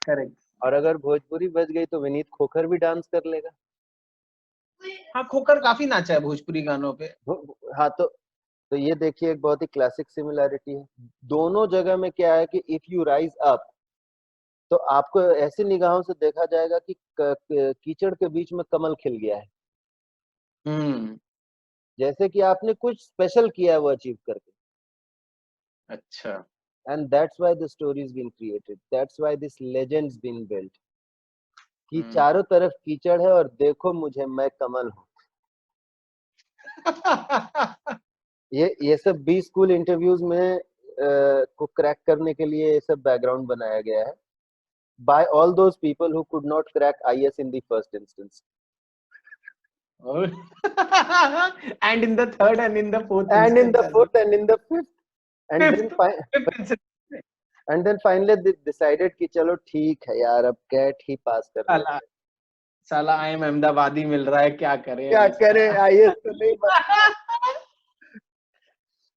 करेक्ट। और अगर भोजपुरी बज गई तो विनीत खोखर भी डांस कर लेगा। हाँ, खोकर काफी नाचा है भोजपुरी गानों पे। हाँ, तो ये देखिए एक बहुत ही क्लासिक सिमिलैरिटी है दोनों जगह में। क्या है कि इफ यू राइज अप तो आपको ऐसी निगाहों से देखा जाएगा कि कीचड़ के बीच में कमल खिल गया है, जैसे कि आपने कुछ स्पेशल किया है वो अचीव करके। अच्छा। And that's why the story is been created, that's why this legend's been built कि चारों तरफ कीचड़ है और देखो मुझे, मैं कमल हूँ। ये सब 20 स्कूल इंटरव्यूज में को क्रैक करने के लिए ये सब बैकग्राउंड बनाया गया है by all those people who could not crack IS in the first instance. And in the third and in the fourth And in the instance. fourth and in the fifth. And then finally they decided कि चलो ठीक है यार, अब कैट ही पास कर लेते हैं। साला IIM अहमदाबादी मिल रहा है, क्या करें IS तो नहीं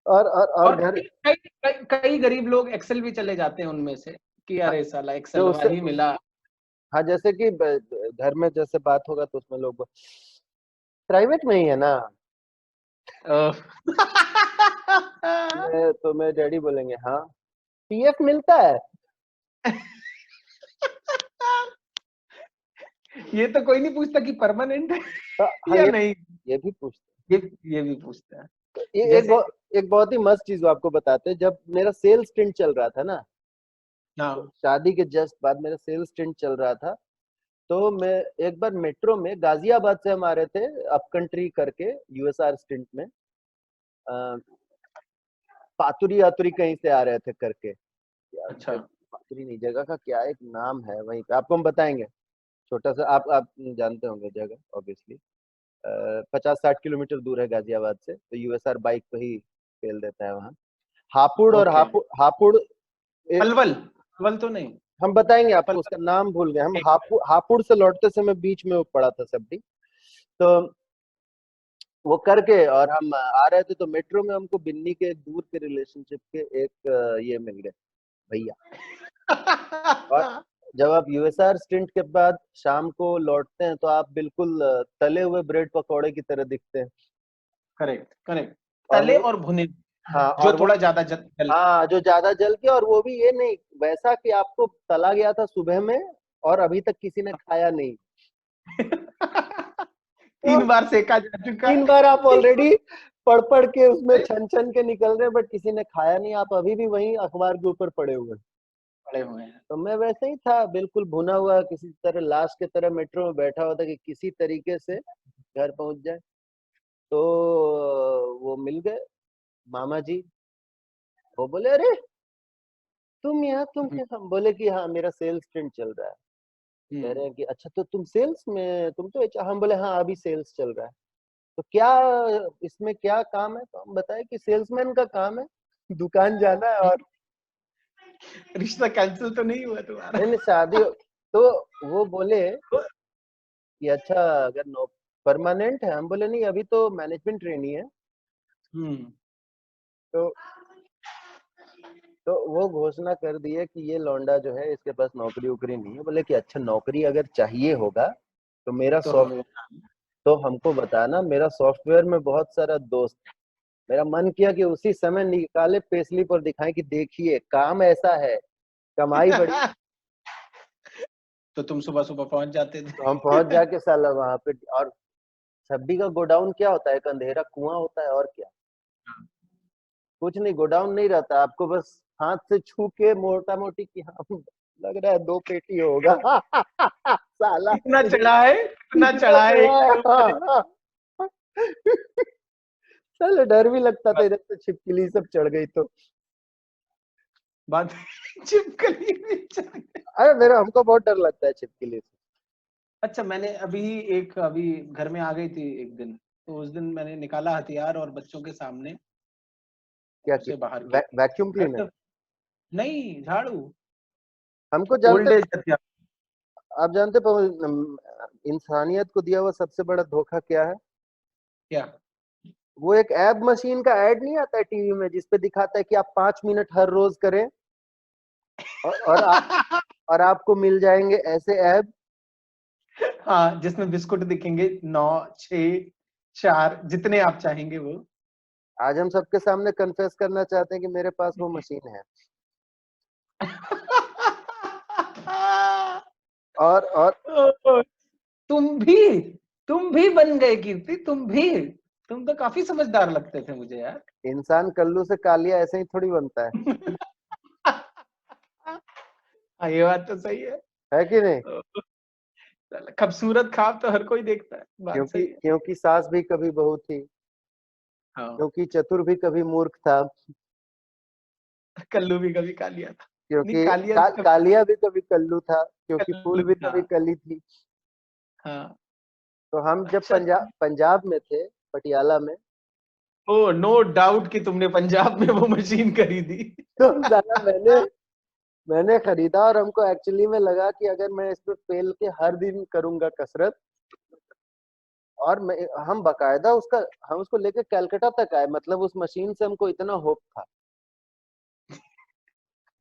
और घर कई गरीब लोग एक्सेल भी चले जाते हैं उनमें से कि अरे साला एक्सेल ही मिला। हाँ, जैसे कि घर में जैसे बात होगा तो उसमें लोग प्राइवेट में ही है ना, तो मेरे डैडी बोलेंगे हाँ PF मिलता है। ये तो कोई नहीं पूछता कि परमानेंट है या नहीं, ये भी पूछते, ये भी पूछता है। एक बहुत ही मस्त चीज आपको बताते हैं। जब मेरा सेल्स स्टिंट चल रहा था ना, तो शादी के जस्ट बाद मेरा सेल्स स्टिंट चल रहा था, तो मैं एक बार मेट्रो में गाजियाबाद से हम आ रहे थे अप कंट्री करके USR स्टिंट में, पातुरी आतुरी कहीं से आ रहे थे करके। अच्छा, पातुरी नहीं, जगह का क्या एक नाम है, वहीं पे आपको हम बताएंगे। छोटा सा आप जानते होंगे जगह ऑब्वियसली। 50-60 किलोमीटर दूर है गाजियाबाद से, तो USR बाइक पे ही फेल देता है वहाँ। हापुड़ और हापुड़ पलवल तो नहीं, हम बताएंगे आपको, उसका नाम भूल गए हम। हापुड़ से लौटते समय बीच में वो पड़ा था सबडी, तो वो करके और हम आ रहे थे, तो मेट्रो में हमको बिन्नी के दूर के रिलेशनशिप के एक ये मिल गए भैया। और जब आप USR स्टिंट के बाद शाम को लौटते हैं तो आप बिल्कुल तले हुए ब्रेड पकौड़े की तरह दिखते हैं। करेक्ट तले और भुने, हाँ, जो और थोड़ा ज्यादा जल, हाँ, जो ज्यादा जल के, और वो भी ये नहीं वैसा कि आपको तला गया था सुबह में और अभी तक किसी ने खाया नहीं। 3 बार सेका जा चुका, 3 बार आप ऑलरेडी पढ़ के उसमें छन के निकल रहे, बट किसी ने खाया नहीं, आप अभी भी वहीं अखबार के ऊपर पड़े हुए हैं। तो मैं वैसे ही था, बिल्कुल भुना हुआ, किसी तरह लाश के तरह मेट्रो में बैठा हुआ था कि किसी तरीके से घर पहुंच जाए। तो वो मिल गए मामा जी, वो बोले अरे तुम यहाँ, तुम क्या? हम बोले कि हाँ मेरा सेल्स स्टिंट चल रहा है। कह रहे हैं कि अच्छा, तो तुम सेल्स में, तुम तो हम बोले हाँ अभी सेल्स चल रहा है, तो क्या इसमें क्या काम है? तो हम बताए कि सेल्समैन का काम है, दुकान जाना है। और रिश्ता कैंसिल तो नहीं हुआ तुम्हारा? नहीं, शादी। तो वो बोले कि अच्छा अगर नो परमानेंट है, हम बोले नहीं अभी तो मैनेजमेंट ट्रेनी है। तो वो घोषणा कर दिए कि ये लौंडा जो है इसके पास नौकरी उकरी नहीं है। बोले कि अच्छा नौकरी अगर चाहिए होगा तो मेरा तो हमको बताना, मेरा सॉफ्टवेयर में बहुत सारा दोस्त। मेरा मन किया कि उसी समय निकाले पेस्लिप और दिखाएं कि देखिए काम ऐसा है, कमाई बड़ी। तो तुम सुबह सुबह पहुंच जाते थे? तो हम पहुंच जाके साला वहां पे, और छब्बी का गोडाउन क्या होता है? एक अंधेरा कुआं होता है, और क्या, कुछ नहीं, गोडाउन नहीं रहता। आपको बस हाथ से छू के मोटा मोटी की हाँ लग रहा है 2 पेटी होगा। साला इतना चढ़ा है चलो डर भी लगता था, इधर से छिपकली सब चढ़ गई तो बात छिपकली भी चढ़ गई। अरे मेरा, हमको बहुत डर लगता है छिपकली से। अच्छा, मैंने अभी घर में आ गई थी एक दिन, तो उस दिन मैंने निकाला हथियार और बच्चों के सामने क्या उसे बाहर वैक्यूम क्लीनर? नहीं, झाड़ू। हमको जानते, आप जानते इंसानियत को दिया हुआ सबसे बड़ा धोखा क्या है? क्या? वो एक ऐप मशीन का ऐड नहीं आता है टीवी में, जिसपे दिखाता है कि आप 5 मिनट हर रोज करें और आपको मिल जाएंगे ऐसे ऐप हाँ, जिसमें बिस्कुट दिखेंगे 9, 6, 4 जितने आप चाहेंगे वो। आज हम सबके सामने कन्फेस करना चाहते हैं कि मेरे पास वो मशीन है। और तुम भी तुम भी बन गए कीर्ति, तुम भी। तुम तो काफी समझदार लगते थे मुझे यार। इंसान कल्लू से कालिया ऐसे ही थोड़ी बनता है। हाँ, ये बात तो सही है कि नहीं? है। खूबसूरत ख्वाब तो हर कोई देखता है, बात क्योंकि सही है। क्योंकि सास भी कभी बहू थी, हाँ, क्योंकि चतुर भी कभी मूर्ख था, कल्लू भी कभी कालिया था। नहीं, क्योंकि कालिया भी कभी कालिया भी कभी कल्लू था, क्योंकि फूल कल्लू भी था। कभी कली थी। हाँ, तो हम जब अच्छा। पंजाब में थे, पटियाला में, ओ नो डाउट कि तुमने पंजाब में वो मशीन खरीदी। तो साला मैंने खरीदा, और हमको एक्चुअली में लगा कि अगर मैं इस पे पेल के हर दिन करूंगा कसरत, और हम बकायदा हम उसको लेके कलकत्ता तक आए, मतलब उस मशीन से हमको इतना होप था।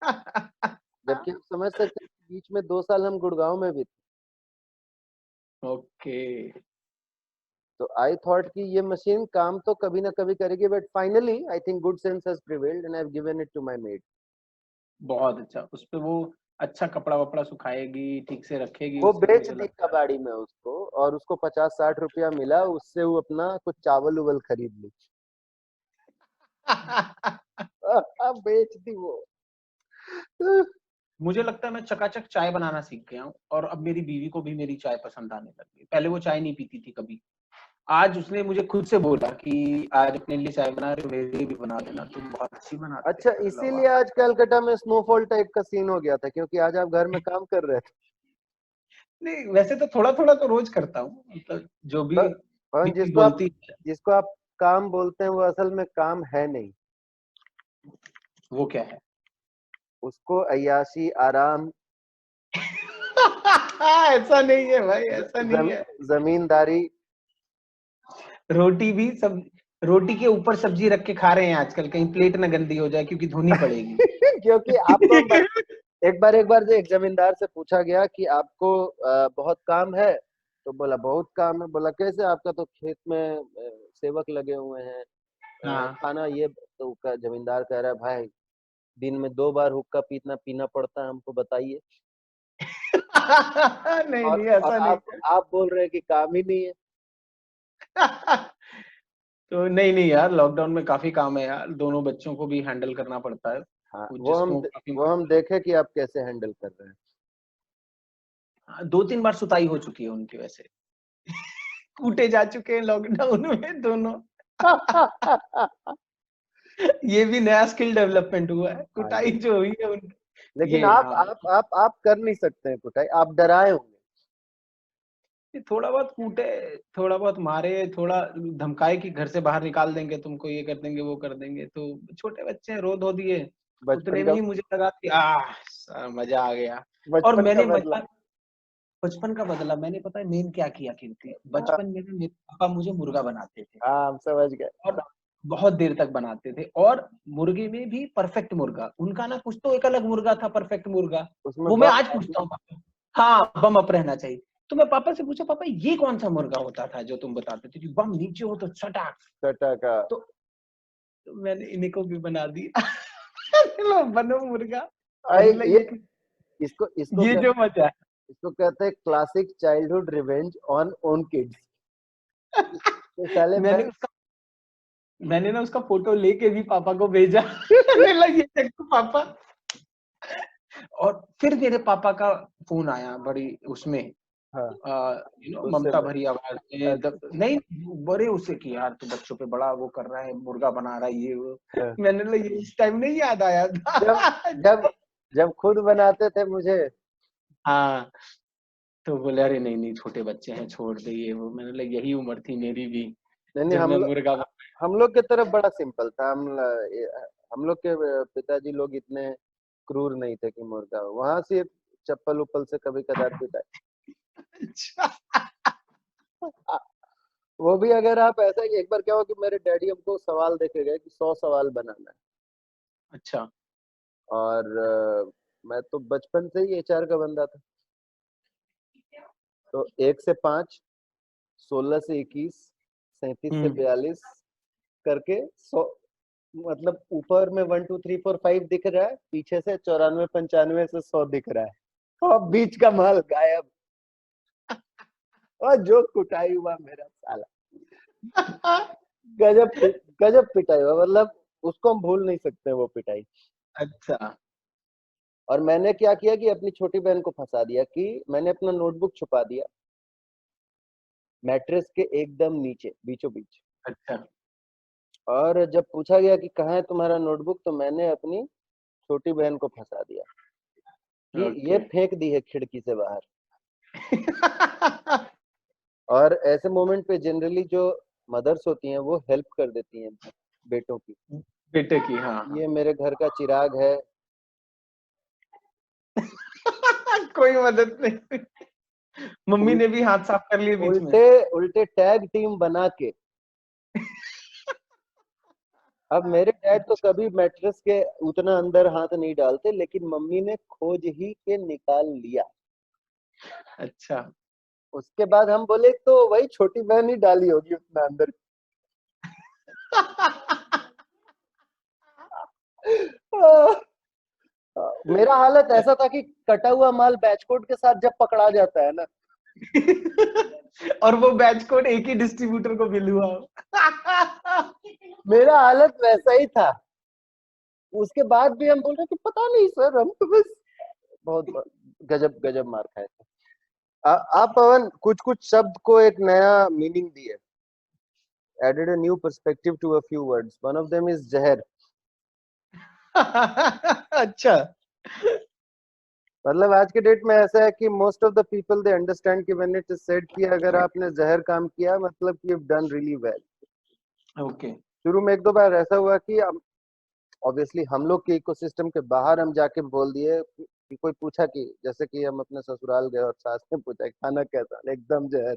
जबकि आप समझ सकते हैं कि बीच में 2 साल हम गुड़गांव में भी थे। ओके। तो आई थॉट कि ये मशीन काम तो कभी ना कभी करेगी, but finally I think good sense has prevailed and I have given it to my maid. बहुत अच्छा, उस पे वो अच्छा कपड़ा वपड़ा सुखाएगी, ठीक से रखेगी वो उसे, बेच मुझे दी लगता है। कबाड़ी में उसको, और उसको 50-60 रुपया मिला, उससे वो अपना कुछ चावल उवल खरीद ली। बेच दी वो। मुझे लगता है मैं चकाचक चाय बनाना सीख गया हूँ, और अब मेरी बीवी को भी मेरी चाय पसंद आने लग गई। पहले वो चाय नहीं पीती थी कभी। आज उसने मुझे खुद से बोला कि आज अपने लिए चाय बना रहे हो, मेरे लिए भी बना देना, तुम बहुत अच्छी बनाते अच्छा, हो। मैंने बोला इसीलिए वाह। आज कलकत्ता में स्नोफॉल टाइप का सीन हो गया था, क्योंकि आज आप घर में काम कर रहे थे। नहीं, वैसे तो थोड़ा थोड़ा तो रोज करता हूँ, मतलब जो भी और बीवी बोलती है। जिसको आप काम बोलते हैं, वो असल में काम है नहीं। वो क्या है? उसको अय्याशी, आराम, ऐसा नहीं है भाई, ऐसा नहीं जम, है। जमींदारी। रोटी भी सब, रोटी के ऊपर सब्जी रख के खा रहे हैं आजकल, कहीं प्लेट ना गंदी हो जाए क्योंकि धोनी पड़ेगी। क्योंकि आपको एक बार जो एक जमींदार से पूछा गया कि आपको बहुत काम है, तो बोला बहुत काम है। बोला कैसे? आपका तो खेत में सेवक लगे हुए हैं, हाँ। खाना ये। तो जमींदार कह रहा है, भाई दिन में 2 बार हुक्का पीना पीना पड़ता है, हमको बताइए। नहीं नहीं, और ऐसा नहीं आप बोल रहे हैं कि काम ही नहीं है। है। तो नहीं नहीं यार, लॉकडाउन में काफी काम है यार, दोनों बच्चों को भी हैंडल करना पड़ता है, हाँ, जिसको काफी। वो हम देखे कि आप कैसे हैंडल कर रहे 2-3 बार सुताई हो चुकी है उनकी वैसे। कूटे जा चुके हैं लॉकडाउन में दोनों। हैं। ये भी नया स्किल डेवलपमेंट हुआ है, हाँ कुटाई जी। जो हुई है उनकी। लेकिन ये हाँ, आप कर नहीं सकते हैं कुटाई, आप डराए होंगे। ये थोड़ा बहुत कूटे, थोड़ा बहुत मारे, थोड़ा धमकाए कि घर से बाहर निकाल देंगे तुमको, ये कर देंगे वो कर देंगे, तो छोटे बच्चे हैं, रो धो दिए। बचपन उतने में का ही मुझे लगा कि मजा आ गया। और बचपन का मैंने बदला। मजा, बचपन का बदला मैंने, पता है मेन क्या किया कीर्ति, हाँ, बचपन में ना मेरे पापा मुझे मुर्गा बनाते थे, हाँ, हम समझ गए। और बहुत देर तक बनाते थे, और मुर्गे में भी परफेक्ट मुर्गा, उनका ना कुछ तो एक अलग मुर्गा था, परफेक्ट मुर्गा। उसमें वो मैं बम आज पूछता हूँ पापा। हाँ, बम अप रहना चाहिए। तो मैं पापा से पूछा, पापा ये कौन सा मुर्गा होता था जो तुम बताते थे कि बम नीचे हो तो छटाक। कटा का। तो, तो मैंने इन्हीं को भी बना दिया। लो बनो मुर्गा। मैंने बोला ये इसको इसको ये कह, जो मजा इसको कहते हैं classic childhood revenge on own kids. है। तो साले मैं मैंने ना उसका फोटो लेके भी पापा को भेजा। मैंने बोला ये देखो पापा। और फिर मेरे पापा का फोन आया बड़ी उसमें, हाँ, उससे ममता भरी आवाज में, अच्छा, नहीं, बड़े उससे कि यार तू बच्चों पे बड़ा वो कर रहा है, मुर्गा बना रहा है ये वो। हाँ। मैंने बोला ये इस टाइम नहीं याद आया जब था। जब जब खुद बनाते थे मुझे। हाँ, तो बोले अरे नहीं नहीं, छोटे बच्चे हैं, छोड़ दे ये वो। मैंने बोला यही उम्र थी मेरी भी, नहीं नहीं, जब मैं मुर्गा हम लोग के तरफ बड़ा सिंपल था। हम लोग के पिताजी लोग इतने क्रूर नहीं थे कि मुर्गा, वहां से चप्पल उप्पल से कभी कदार पिटाई। अच्छा। वो भी अगर आप ऐसा, कि एक बार क्या हुआ कि मेरे डैडी हमको सवाल देके गए कि 100 सवाल बनाना है। अच्छा। और मैं तो बचपन से ही एचआर का बंदा था। तो 1 से 5, 16 से 21, 37 से 42 करके 100, मतलब ऊपर में 1 2 3 4 5 दिख रहा है, पीछे से 94 95 से 100 दिख रहा है और बीच का माल गायब। और जो कुटाई हुआ मेरा साला, गजब पिटाई हुआ, मतलब उसको हम भूल नहीं सकते वो पिटाई। अच्छा। और मैंने क्या किया कि अपनी छोटी बहन को फंसा दिया कि मैंने अपना नोटबुक छुपा दिया मैट्रेस के एकदम नीचे बीचों बीच। अच्छा। और जब पूछा गया कि कहाँ है तुम्हारा नोटबुक, तो मैंने अपनी छोटी बहन को फंसा दिया कि ये फेंक दी है खिड़की से बाहर। और ऐसे मोमेंट पे जनरली जो मदर्स होती हैं वो हेल्प कर देती हैं बेटों की, बेटे की। हाँ, ये मेरे घर का चिराग है। कोई मदद नहीं। मम्मी ने भी हाथ साफ कर लिए बीच में। उल्टे टैग टीम बना के। अब मेरे डैड तो कभी मैट्रेस के उतना अंदर हाथ नहीं डालते, लेकिन मम्मी ने खोज ही के निकाल लिया। अच्छा। उसके बाद हम बोले तो वही छोटी बहन ही डाली होगी उतना अंदर। मेरा हालत ऐसा था कि कटा हुआ माल बैच कोड के साथ जब पकड़ा जाता है ना, और वो बैच कोड एक ही डिस्ट्रीब्यूटर को बिल हुआ। मेरा हालत वैसा ही था। उसके बाद भी हम बोल रहे कि पता नहीं सर, हम तो बस बहुत गजब मार खाए थे। आप पवन कुछ कुछ शब्द को एक नया मीनिंग दिए, added a new perspective to a few words. One of them is जहर। अच्छा। मतलब आज के डेट में ऐसा है कि most of the people they understand कि व्हेन इट इज सेड कि अगर आपने जहर काम किया मतलब कि you have done really well. Okay. शुरू में 1 2 बार ऐसा हुआ कि ऑब्वियसली हम लोग के इकोसिस्टम के बाहर हम जाके बोल दिए कि कोई पूछा कि जैसे कि हम अपने ससुराल गए और सास ने पूछा खाना कैसा, एकदम जहर।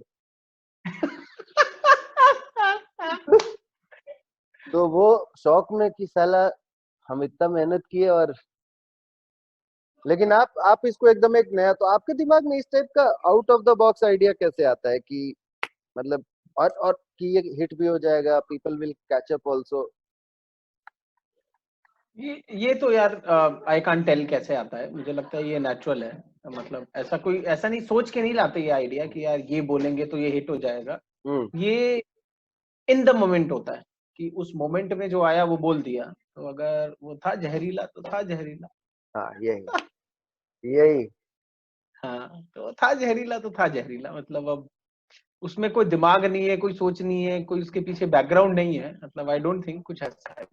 तो वो शौक में कि साला हम इतना मेहनत किए। और लेकिन आप इसको एकदम एक नया, तो आपके दिमाग में इस टाइप का out of the box idea कैसे आता है कि मतलब और कि ये हिट भी हो जाएगा, people will catch up also. ये तो यार आई कांट टेल कैसे आता है, मुझे लगता है ये नेचुरल है। मतलब ऐसा नहीं सोच के नहीं लाते ये आइडिया कि यार ये बोलेंगे तो ये हिट हो जाएगा। ये इन द मोमेंट होता है कि उस मोमेंट में जो आया वो बोल दिया, तो अगर वो था जहरीला तो था जहरीला। हाँ यही। हाँ, तो था जहरीला तो था जहरीला, मतलब अब उसमें कोई दिमाग नहीं है, कोई सोच नहीं है, कोई उसके पीछे बैकग्राउंड नहीं है, मतलब आई डोंट थिंक कुछ ऐसा है।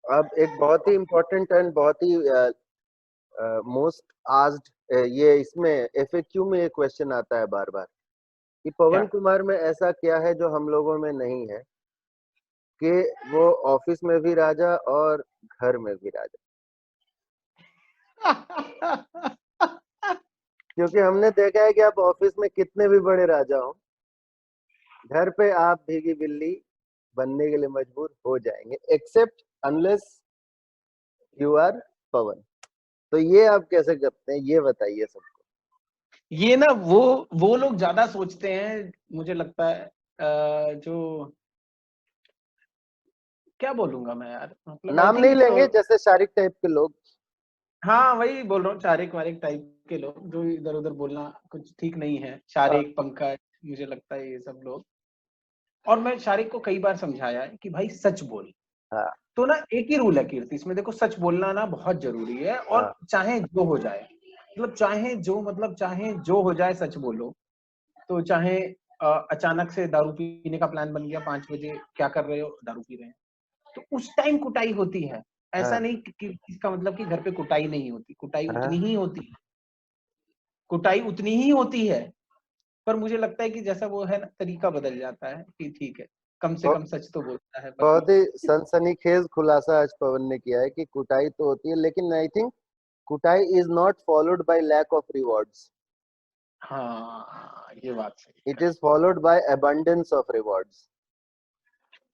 अब एक बहुत ही इम्पोर्टेंट एंड बहुत ही मोस्ट आस्क्ड, ये इसमें एफएक्यू में ये क्वेश्चन आता है बार बार कि पवन कुमार में ऐसा क्या है जो हम लोगों में नहीं है कि वो ऑफिस में भी राजा और घर में भी राजा। क्योंकि हमने देखा है कि आप ऑफिस में कितने भी बड़े राजा हो, घर पे आप भीगी बिल्ली बनने के लिए मजबूर हो जाएंगे, एक्सेप्ट अनलेस यू आर पवन। तो ये आप कैसे करते हैं, ये बताइए सबको। ये ना वो लोग ज्यादा सोचते हैं, मुझे लगता है जो क्या बोलूंगा मैं यार, मतलब आई नाम नहीं थिंक लेंगे, जैसे शारिक टाइप के लोग। हाँ वही बोल रहा हूँ, चारिक वारिक टाइप के लोग जो इधर उधर बोलना कुछ ठीक नहीं है, शारिक पंकज, मुझे लगता है ये सब लोग। और मैं शारिक को कई बार समझाया है कि भाई सच बोल। हाँ तो ना एक ही रूल है कीर्ति इसमें, देखो सच बोलना ना बहुत जरूरी है, और चाहे जो हो जाए, मतलब चाहे जो हो जाए सच बोलो। तो चाहे अचानक से दारू पीने का प्लान बन गया 5 बजे, क्या कर रहे हो, दारू पी रहे हैं, तो उस टाइम कुटाई होती है। ऐसा नहीं कि इसका मतलब कि घर पे कुटाई नहीं होती, कुटाई उतनी ही होती है, कुटाई उतनी ही होती है। पर मुझे लगता है कि जैसा वो है ना, तरीका बदल जाता है कि ठीक है, कम से कम सच तो बोलता है। बहुत ही सनसनीखेज खुलासा आज पवन ने किया है कि कुटाई तो होती है, लेकिन आई थिंक कुटाई is not followed by lack of rewards. हाँ, ये बात सही इट है। Is followed by abundance of rewards.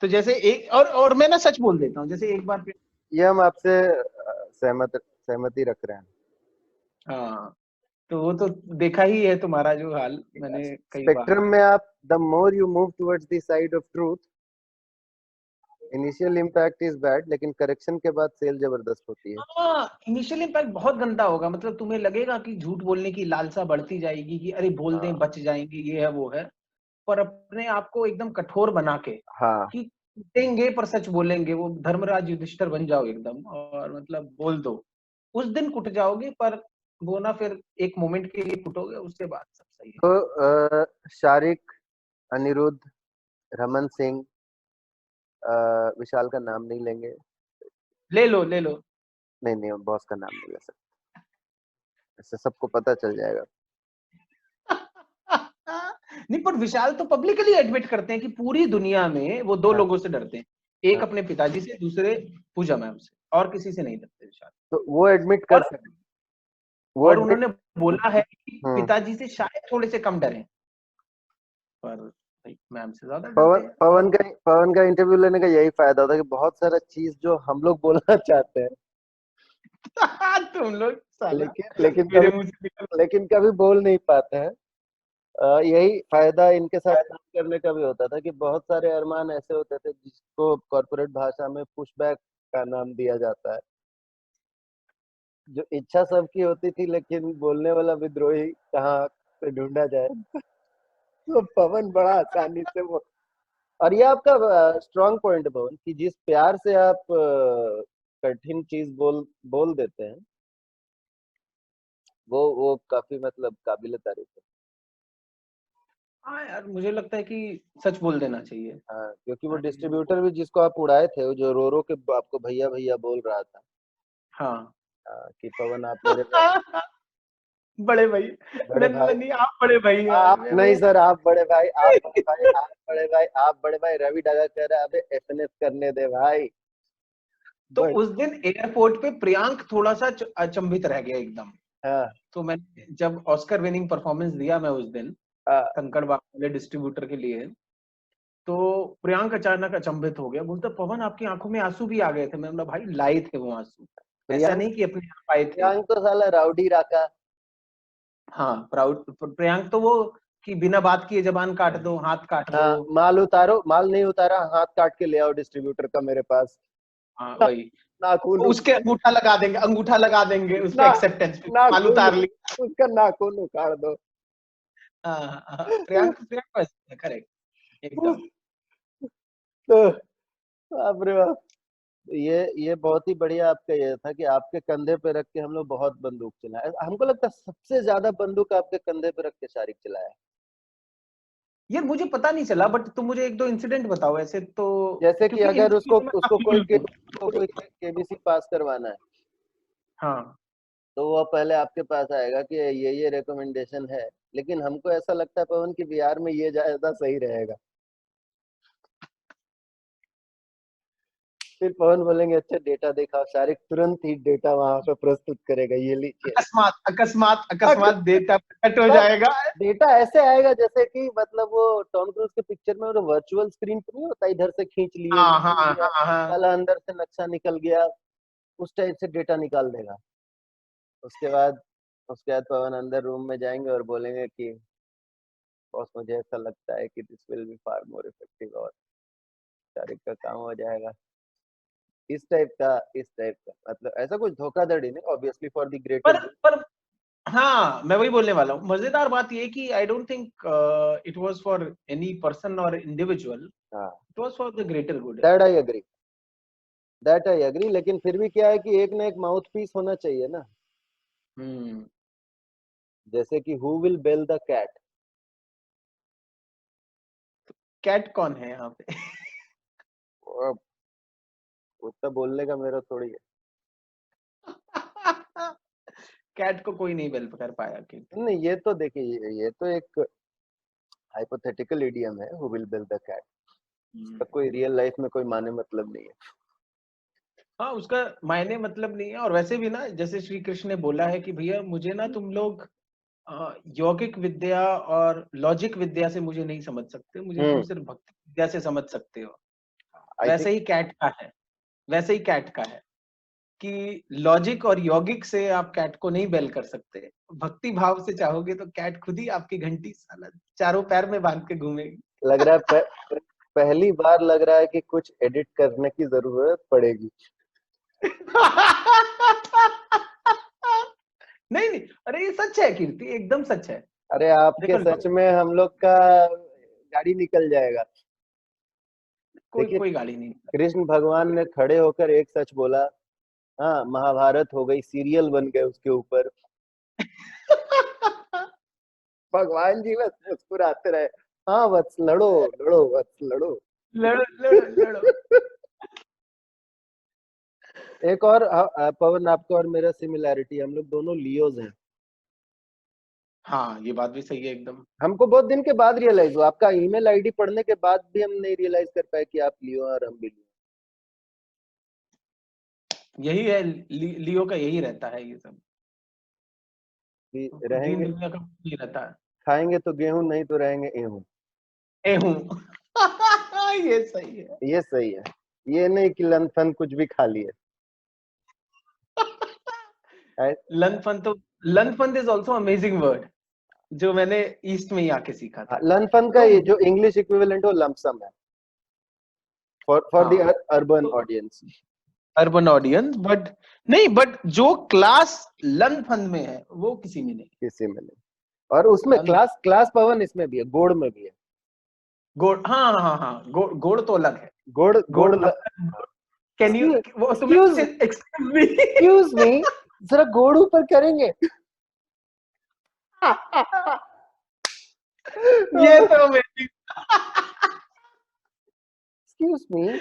तो जैसे एक और मैं ना सच बोल देता हूँ, जैसे एक बार ये हम आपसे सहमति रख रहे हैं। हाँ, तो वो तो देखा ही है तुम्हारा जो हाल, मैंने कई बार। स्पेक्ट्रम में आप the more you move towards the side of truth, initial impact is bad, लेकिन करेक्शन के बाद सेल जबरदस्त होती है। हाँ, इनिशियल इम्पैक्ट बहुत गंदा होगा, मतलब तुम्हें लगेगा कि झूठ बोलने की लालसा बढ़ती जाएगी कि अरे बोल दें बच जाएंगे, ये है वो है, पर अपने आप को एकदम कठोर बना के हाँ कि देंगे पर सच बोलेंगे, वो धर्मराज युधिष्ठिर बन जाओ एकदम, और मतलब बोल दो, उस दिन कुट जाओगे, पर वो ना फिर एक मोमेंट के लिए कुटोगे, उसके बाद सब सही है। तो शारिक, अनिरुद्ध, रमन सिंह, विशाल का नाम नहीं लेंगे। ले लो ले लो। नहीं नहीं, बॉस का नाम नहीं ले सकते, इससे सबको पता चल जाएगा। नहीं, पर विशाल तो पब्लिकली एडमिट करते हैं कि पूरी दुनिया में वो दो हाँ, लोगों से डरते हैं, एक हाँ, अपने पिताजी से, दूसरे पूजा मैम से, और किसी से नहीं डरते विशाल। तो वो एडमिट कर और सकते, वो और एडमिट। उन्होंने बोला है कि हम्म। पिताजी से शायद थोड़े से कम डरे, पर भाई मैम से ज्यादा डरते पवन हैं। पवन और का पवन का इंटरव्यू लेने का यही फायदा होता है कि बहुत सारा चीज जो हम लोग बोलना चाहते हैं, तुम लोग साला लेकिन लेकिन मेरे कभी मुंह से निकल। लेकिन कभी बोल नहीं पाते हैं। यही फायदा इनके साथ काम करने का भी होता था कि बहुत सारे अरमान ऐसे होते थे जिसको कॉर्पोरेट भाषा में पुशबैक का नाम दिया जाता है, जो इच्छा सबकी होती थी लेकिन बोलने वाला विद्रोही कहाँ से ढूंढा जाए। तो पवन बड़ा आसानी से वो, और ये आपका स्ट्रांग पॉइंट है पवन, कि जिस प्यार से आप कठिन चीज बोल बोल देते हैं, वो काफी मतलब काबिले तारीफ है। हाँ यार, मुझे लगता है कि सच बोल देना चाहिए। हाँ, क्योंकि वो डिस्ट्रीब्यूटर भी जिसको आप उड़ाए थे, वो जो रो रो के आपको भैया भैया बोल रहा था, हाँ। कि पवन आप मेरे भाई, बड़े भाई, बड़े भाई, नहीं आप बड़े भाई यार, आप मैं नहीं वो सर, आप बड़े भाई, आप बड़े भाई, आप बड़े भाई, आप बड़े भाई। रवि डागा कह रहा है अबे एफएनएस करने दे भाई। तो बट उस दिन एयरपोर्ट पे प्रियांक थोड़ा सा अचंभित रह गया एकदम। हाँ, तो मैंने जब ऑस्कर विनिंग परफॉर्मेंस दिया मैं उस दिन हाँ, कंकड़ बाग वाले डिस्ट्रीब्यूटर के लिए, तो प्रियांक अचानक अचंभित हो गया, बोलता पवन आपकी आंखों में आंसू भी आ गए थे। मैंने बोला भाई लाए थे वो आंसू, ऐसा प्रियांक नहीं कि अपने आप आए थे। प्रियांक तो साला राउडी राका। हाँ, प्राउड प्रियांक तो वो कि बिना बात किए जबान काट दो, हाथ काट दो। हाँ, माल उतारो, माल नहीं उतारा, हाथ काट के ले आओ डिस्ट्रीब्यूटर का मेरे पास। हाँ वही, नाखून उसके अंगूठा लगा देंगे उसके ना एक्सेप्टेंस पे, माल नाखून, उतार लिया। उसका नाखून उखाड़ दो। हाँ, हाँ, प्रियांक प्रियांक वैसे है, करेक्ट एकदम। तो बाप रे बाप, ये बहुत ही बढ़िया आपका ये था कि आपके कंधे पे रख के हम लोग बहुत बंदूक चलाए। हमको लगता है सबसे ज्यादा बंदूक आपके कंधे पे रख के शारिक चलाया। यार मुझे पता नहीं चला, बट तुम मुझे एक दो इंसिडेंट बताओ ऐसे तो, जैसे कि क्योंकि इन अगर उसको चीजों में उसको काफी कोई वीक हूँ। केबीसी पास करवाना है, हाँ, तो वो पहले आपके पास आएगा कि ये रिकमेंडेशन है, लेकिन हमको ऐसा लगता है पवन की बिहार में ये ज्यादा सही रहेगा। फिर पवन बोलेंगे अच्छा डेटा देखा, शारिक तुरंत ही डेटा वहां पे प्रस्तुत करेगा, ये लीजिए। अकस्मात अकस्मात अकस्मात डेटा कट हो बस जाएगा। डेटा ऐसे आएगा जैसे कि मतलब वो टॉम क्रूज के पिक्चर में वो वर्चुअल स्क्रीन पर नहीं होता, इधर से खींच लिए, हाँ ये हाँ खुल गया, हाँ हाँ। साला अंदर से नक्शा निकल गया, उस टाइप से डेटा निकाल देगा। उसके बाद उसके बाद पवन अंदर रूम में जाएंगे और बोलेंगे कि बॉस मुझे ऐसा लगता है कि this will be far more effective, और शारिक का काम हो जाएगा। इस टाइप का मतलब ऐसा कुछ धोखाधड़ी नहीं, obviously for the greater good. पर हाँ, मैं वही बोलने वाला हूँ, मजेदार बात ये कि I don't think it was for any person और इंडिविजुअल, हाँ, it was for the greater good. That I agree, that I agree, लेकिन फिर भी क्या है कि एक ना एक माउथ पीस होना चाहिए ना। हम्म। जैसे कि who will bell the cat. Cat कौन है यहाँ पे? उतना बोलने का मेरा थोड़ी है। कैट को कोई नहीं बेल कर पाया कि। नहीं, ये तो देखिए, ये तो एक हाइपोथेटिकल इडियम है, who will bell the cat. इसका कोई रियल लाइफ में कोई माने मतलब नहीं है। हाँ, उसका मायने मतलब नहीं है, और वैसे भी ना जैसे श्री कृष्ण ने बोला है कि भैया मुझे ना तुम लोग यौगिक विद्या और लॉजिक विद्या से मुझे नहीं समझ सकते, मुझे तुम सिर्फ भक्ति विद्या से समझ सकते हो। आई थिंक वैसे ही कैट का है, वैसे ही कैट का है कि लॉजिक और यौगिक से आप कैट को नहीं बेल कर सकते, भक्ति भाव से चाहोगे तो कैट खुद ही आपकी घंटी साला चारों पैर में बांध के घूमेगी। लग रहा है पहली बार लग रहा है कि कुछ एडिट करने की जरूरत पड़ेगी। नहीं नहीं, अरे ये सच है कीर्ति, एकदम सच है। अरे आपके सच में हम लोग का गाड़ी निकल जाएगा। कोई गाड़ी नहीं। कृष्ण भगवान ने खड़े होकर एक सच बोला, हाँ महाभारत हो गई, सीरियल बन गए उसके ऊपर। भगवान जी बस मुस्कुराते रहे, हाँ वत्स लड़ो लड़ो वत्स लड़ो लड़ो लड़ो लड़ो। एक और पवन, आपका और मेरा सिमिलैरिटी, हम लोग दोनों लियोज हैं। हाँ ये बात भी सही है एकदम। हमको बहुत दिन के बाद रियलाइज हुआ, आपका ईमेल आईडी पढ़ने के बाद भी हम नहीं रियलाइज कर पाए कि आप लियो और हम भी लियो। यही है लियो का, यही रहता है ये सब। रहेंगे दुनिया का यही रहता है, खाएंगे तो गेहूं, नहीं तो रहेंगे एहूं। एहूं। ये सही है, ये सही है, ये नहीं कि लनफन कुछ भी खा लिए। लनफन इज ऑल्सो अमेजिंग वर्ड, जो मैंने ईस्ट में ही आके सीखा था। लनफन का ये जो इंग्लिश इक्विवेलेंट हो लमसम है for the urban audience. Urban audience, but नहीं, बट जो क्लास लनफन में है वो किसी में नहीं। और उसमें क्लास पवन इसमें भी है, गोड़ में भी है। गोड़, हाँ, गोड़ तो अलग है। गोड़ कैन यू, एक्सक्यूज मी, जरा गोड़ ऊपर करेंगे। ये तो एक्सक्यूज मी,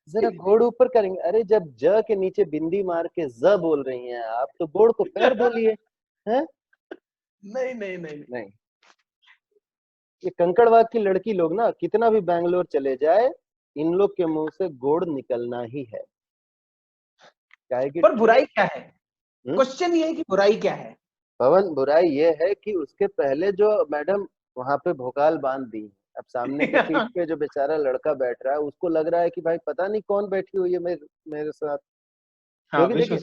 जरा गोड़ ऊपर करेंगे। अरे जब ज के नीचे बिंदी मार के ज बोल रही हैं आप, तो गोड़ को पैर बोलिए। हैं? नहीं। ये कंकड़बाग की लड़की लोग ना, कितना भी बैंगलोर चले जाए, इन लोग के मुंह से गोड़ निकलना ही है। पर बुराई क्या है? क्वेश्चन ये है कि बुराई क्या है? पवन, बुराई ये है कि उसके पहले जो मैडम वहां पे भोकाल बांध दी, अब सामने के सीट पे जो बेचारा लड़का बैठ रहा है, उसको लग रहा है कि भाई पता नहीं कौन बैठी हुई है मेरे साथ। हाँ, क्योंकि देखिए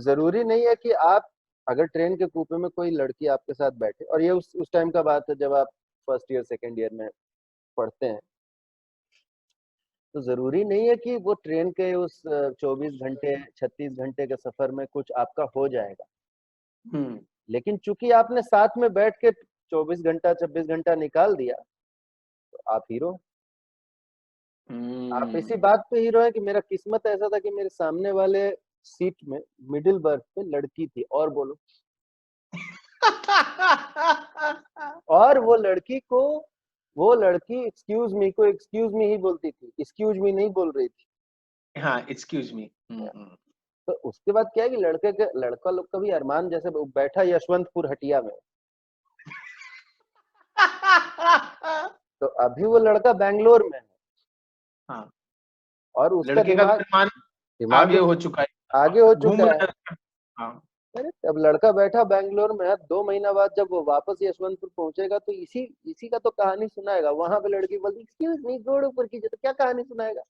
जरूरी नहीं है कि आप, अगर ट्रेन के कूपे में कोई लड़की आपके साथ बैठे, और ये उस टाइम का बात है जब आप फर्स्ट ईयर सेकेंड ईयर में पढ़ते हैं, तो जरूरी नहीं है कि वो ट्रेन के उस 24 घंटे 36 घंटे के सफर में कुछ आपका हो जाएगा। लेकिन चूंकि आपने साथ में बैठ के 24 घंटा 26 घंटा निकाल दिया, तो आप हीरो। आप इसी बात पे हीरो है कि मेरा किस्मत ऐसा था कि मेरे सामने वाले सीट में मिडिल बर्थ पे लड़की थी, और बोलो। और वो लड़की एक्सक्यूज मी को एक्सक्यूज मी ही बोलती थी, एक्सक्यूज मी नहीं बोल रही थी। हाँ, एक्सक्यूज मी। तो उसके बाद क्या है कि लड़का लोग का भी अरमान, जैसे बैठा यशवंतपुर हटिया में, तो अभी वो लड़का बैंगलोर में है। हाँ, और उसका दिमाग आगे हो चुका है, हाँ। अरे अब लड़का बैठा बैंगलोर में है, 2 महीना बाद जब वो वापस यशवंतपुर पहुंचेगा तो इसी का तो कहानी सुनाएगा। वहां पे लड़की बोलती एक्सक्यूज मी, गोड़ ऊपर कीजिए, तो क्या कहानी सुनाएगा?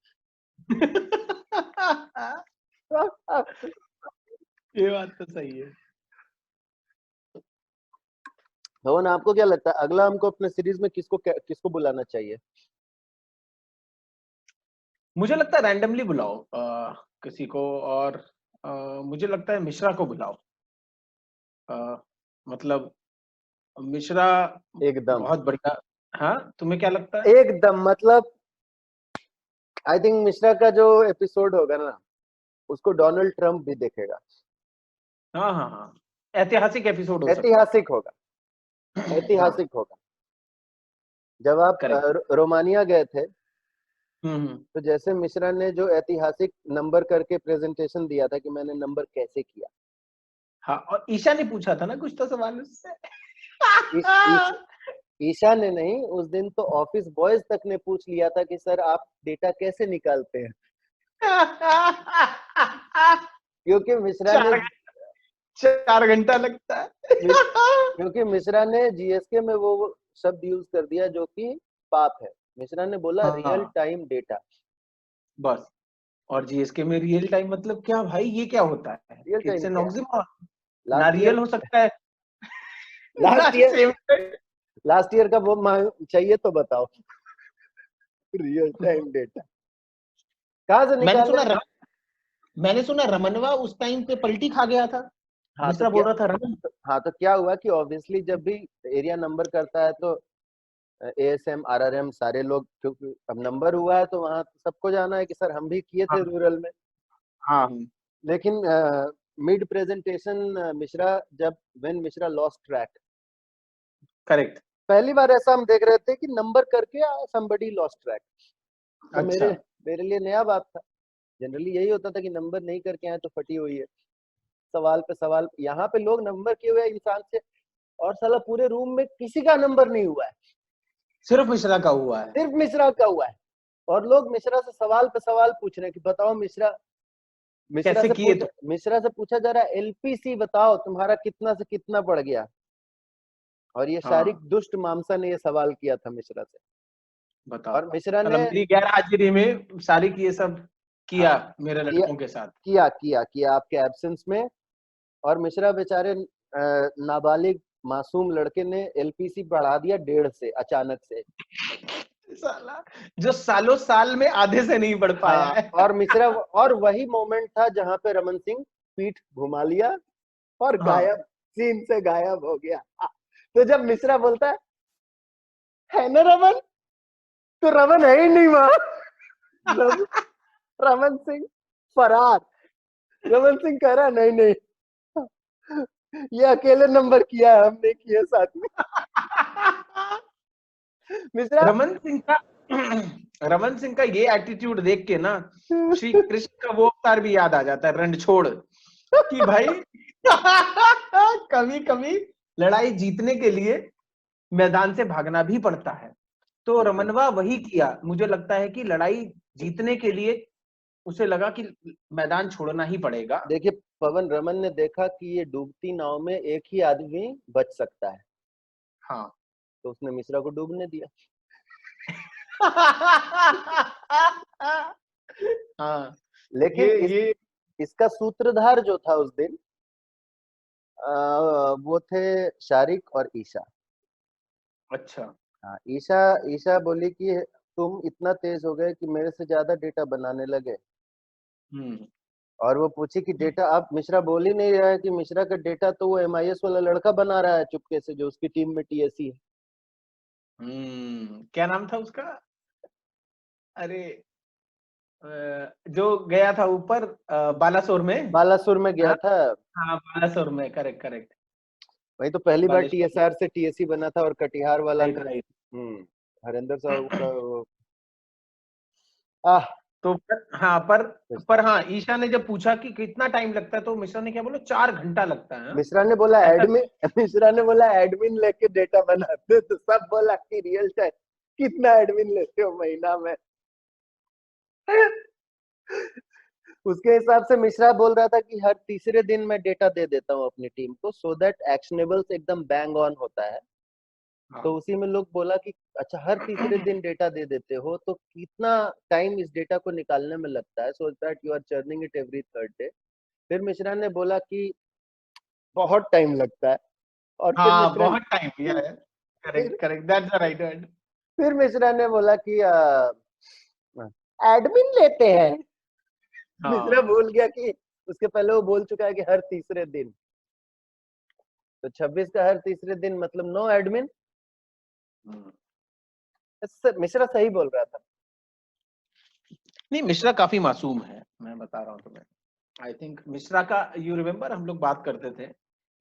ये बात तो सही है। भवन, आपको क्या लगता है अगला हमको अपने सीरीज में किसको बुलाना चाहिए? मुझे लगता है रैंडमली बुलाओ किसी को, और मुझे लगता है मिश्रा को बुलाओ। मतलब मिश्रा एकदम बहुत बढ़िया। हाँ, तुम्हें क्या लगता है? एकदम, मतलब आई थिंक मिश्रा का जो एपिसोड होगा ना, उसको डोनाल्ड ट्रंप भी देखेगा। हाँ, ऐतिहासिक एपिसोड ऐतिहासिक होगा। जब आप रोमानिया गए थे, तो जैसे मिश्रा ने जो ऐतिहासिक नंबर करके प्रेजेंटेशन दिया था कि मैंने नंबर कैसे किया। हाँ, और ईशा ने पूछा था ना कुछ तो सवाल उससे। ईशा ने नहीं, उस दिन तो ऑफिस बॉयज तक ने पूछ लिया था कि सर आप डेटा कैसे निकालते हैं। क्योंकि मिश्रा ने 4 घंटा लगता है। क्योंकि मिश्रा ने जीएसके में वो शब्द यूज कर दिया जो कि पाप है। मिश्रा ने बोला रियल टाइम डेटा। बस और जीएसके में रियल टाइम मतलब क्या भाई, ये क्या होता है? रियल टाइम इट्स एन क्या? ऑक्सीमोरन। ना लास्ट ईयर रियल हो सकता है लास्ट ना ईयर सेम लास्ट ईयर का वो चाहिए तो बताओ। रियल टाइम डेटा कहाँ से मैंने निकाले? सुना मैंने सुना रमनवा उस टाइम पे पलटी खा गया था। हाँ तो मिश्रा बोल क्या, रहा था रमन। हाँ तो क्या हुआ कि ऑब्वियसली जब भी एरिया नंबर करता है तो एएसएम आरआरएम सारे लोग, क्योंकि अब नंबर हुआ है तो वहां सबको जाना है कि सर हम भी किए थे हाँ रूरल में। हाँ लेकिन मिड प्रेजेंटेशन मिश्रा, जब when Mishra lost track, correct. पहली बार ऐसा हम देख रहे थे कि नंबर करके somebody लॉस्ट ट्रैक। तो मेरे अच्छा मेरे लिए नया बात था। जनरली यही होता था कि नंबर नहीं करके आए तो फटी हुई है। सवाल पे सवाल, यहाँ पे लोग नंबर किए हुए इंसान से, और साला पूरे रूम में किसी का नंबर नहीं हुआ है, सिर्फ मिश्रा का हुआ है। सिर्फ मिश्रा का हुआ है। और लोग मिश्रा से सवाल पे सवाल पूछ रहे हैं कि बताओ मिश्रा, कैसे किए तुम? मिश्रा से पूछा जा रहा है एलपीसी बताओ तुम्हारा कितना से कितना पड़ गया। और ये शारिक हाँ दुष्ट मामसा ने ये सवाल किया था मिश्रा से। बताओ। और मिश्रा मतलब ने मेरी गैर हाजिरी में सारिक ये सब हाँ, किया मेरे किया लड़कों के साथ। किया आपके एब्सेंस में। और मिश्रा बेचारे नाबालिग मासूम लड़के ने एलपीसी बढ़ा दिया 1.5 से अचानक से। साला जो सालों साल में आधे से नहीं बढ़ पाया हाँ, है। और मिश्रा, और वही मोमेंट था जहां पे रमन सिंह पीठ घुमा लिया और हाँ गायब, सीन से गायब हो गया। तो जब मिश्रा बोलता है ना रमन, तो रमन है ही नहीं वहां। रमन सिंह फरार। रमन सिंह कह रहा है नहीं नहीं, ये अकेले नंबर किया है, हमने किया साथ में। मिश्रा रमन सिंह का रमन सिंह का ये एटीट्यूड देख के ना श्री कृष्ण का वो अवतार भी याद आ जाता है, रणछोड़, कि भाई कभी कभी लड़ाई जीतने के लिए मैदान से भागना भी पड़ता है। तो रमनवा वही किया। मुझे लगता है कि लड़ाई जीतने के लिए उसे लगा कि मैदान छोड़ना ही पड़ेगा। देखिए, पवन रमन ने देखा कि ये डूबती नाव में एक ही आदमी बच सकता है, हाँ तो उसने मिश्रा को डूबने दिया। हाँ लेकिन ये इसका सूत्रधार जो था उस दिन, वो थे शारिक और ईशा। अच्छा। हाँ, ईशा ईशा बोली कि तुम इतना तेज हो गए कि मेरे से ज्यादा डेटा बनाने लगे। हम्म और वो पूछी कि डेटा, आप मिश्रा बोल ही नहीं रहा है कि मिश्रा का डेटा तो वो एमआईएस वाला लड़का बना रहा है चुपके से, जो उसकी टीम में टीएससी है। क्या नाम था उसका? अरे जो गया था ऊपर बालासोर में। बालासुर में गया हाँ था। हाँ बालासोर में, करेक्ट करेक्ट। वही तो पहली बार बालेश्वर में। टीएसआर से टीएससी बना था, और कटिहार वाला राइट था। राइट। हरिंदर साहब का वो, आह तो हाँ पर हाँ, ईशा ने जब पूछा कि कितना टाइम लगता है तो मिश्रा ने क्या बोला, 4 घंटा लगता है। हाँ? मिश्रा ने बोला ऐसा एडमिन, मिश्रा ने बोला एडमिन लेके डेटा बनाते, तो सब बोला कि रियल टाइम कितना एडमिन लेते हो महीना में। उसके हिसाब से मिश्रा बोल रहा था कि हर तीसरे दिन मैं डेटा दे देता हूँ अपनी टीम को, सो दैट एक्शनेबल्स एकदम बैंग ऑन होता है। हाँ तो उसी में लोग बोला कि अच्छा हर तीसरे दिन डेटा दे देते हो तो कितना टाइम इस डेटा को निकालने में लगता है, so that you are churning it every third day. फिर मिश्रा ने बोला कि बहुत टाइम लगता है। और फिर हाँ मिश्रा बहुत टाइम यार। फिर correct correct, that's the right word. फिर मिश्रा ने बोला कि एडमिन लेते हैं। मिश्रा हाँ भूल गया कि उसके पहले वो बोल चुका है कि हर तीसरे दिन। तो 26 का हर तीसरे दिन मतलब नो एडमिन। मिश्रा सही बोल रहा था। नहीं, मिश्रा काफी मासूम है, मैं बता रहा हूँ तुम्हें। आई थिंक मिश्रा का, यू रिमेम्बर हम लोग बात करते थे,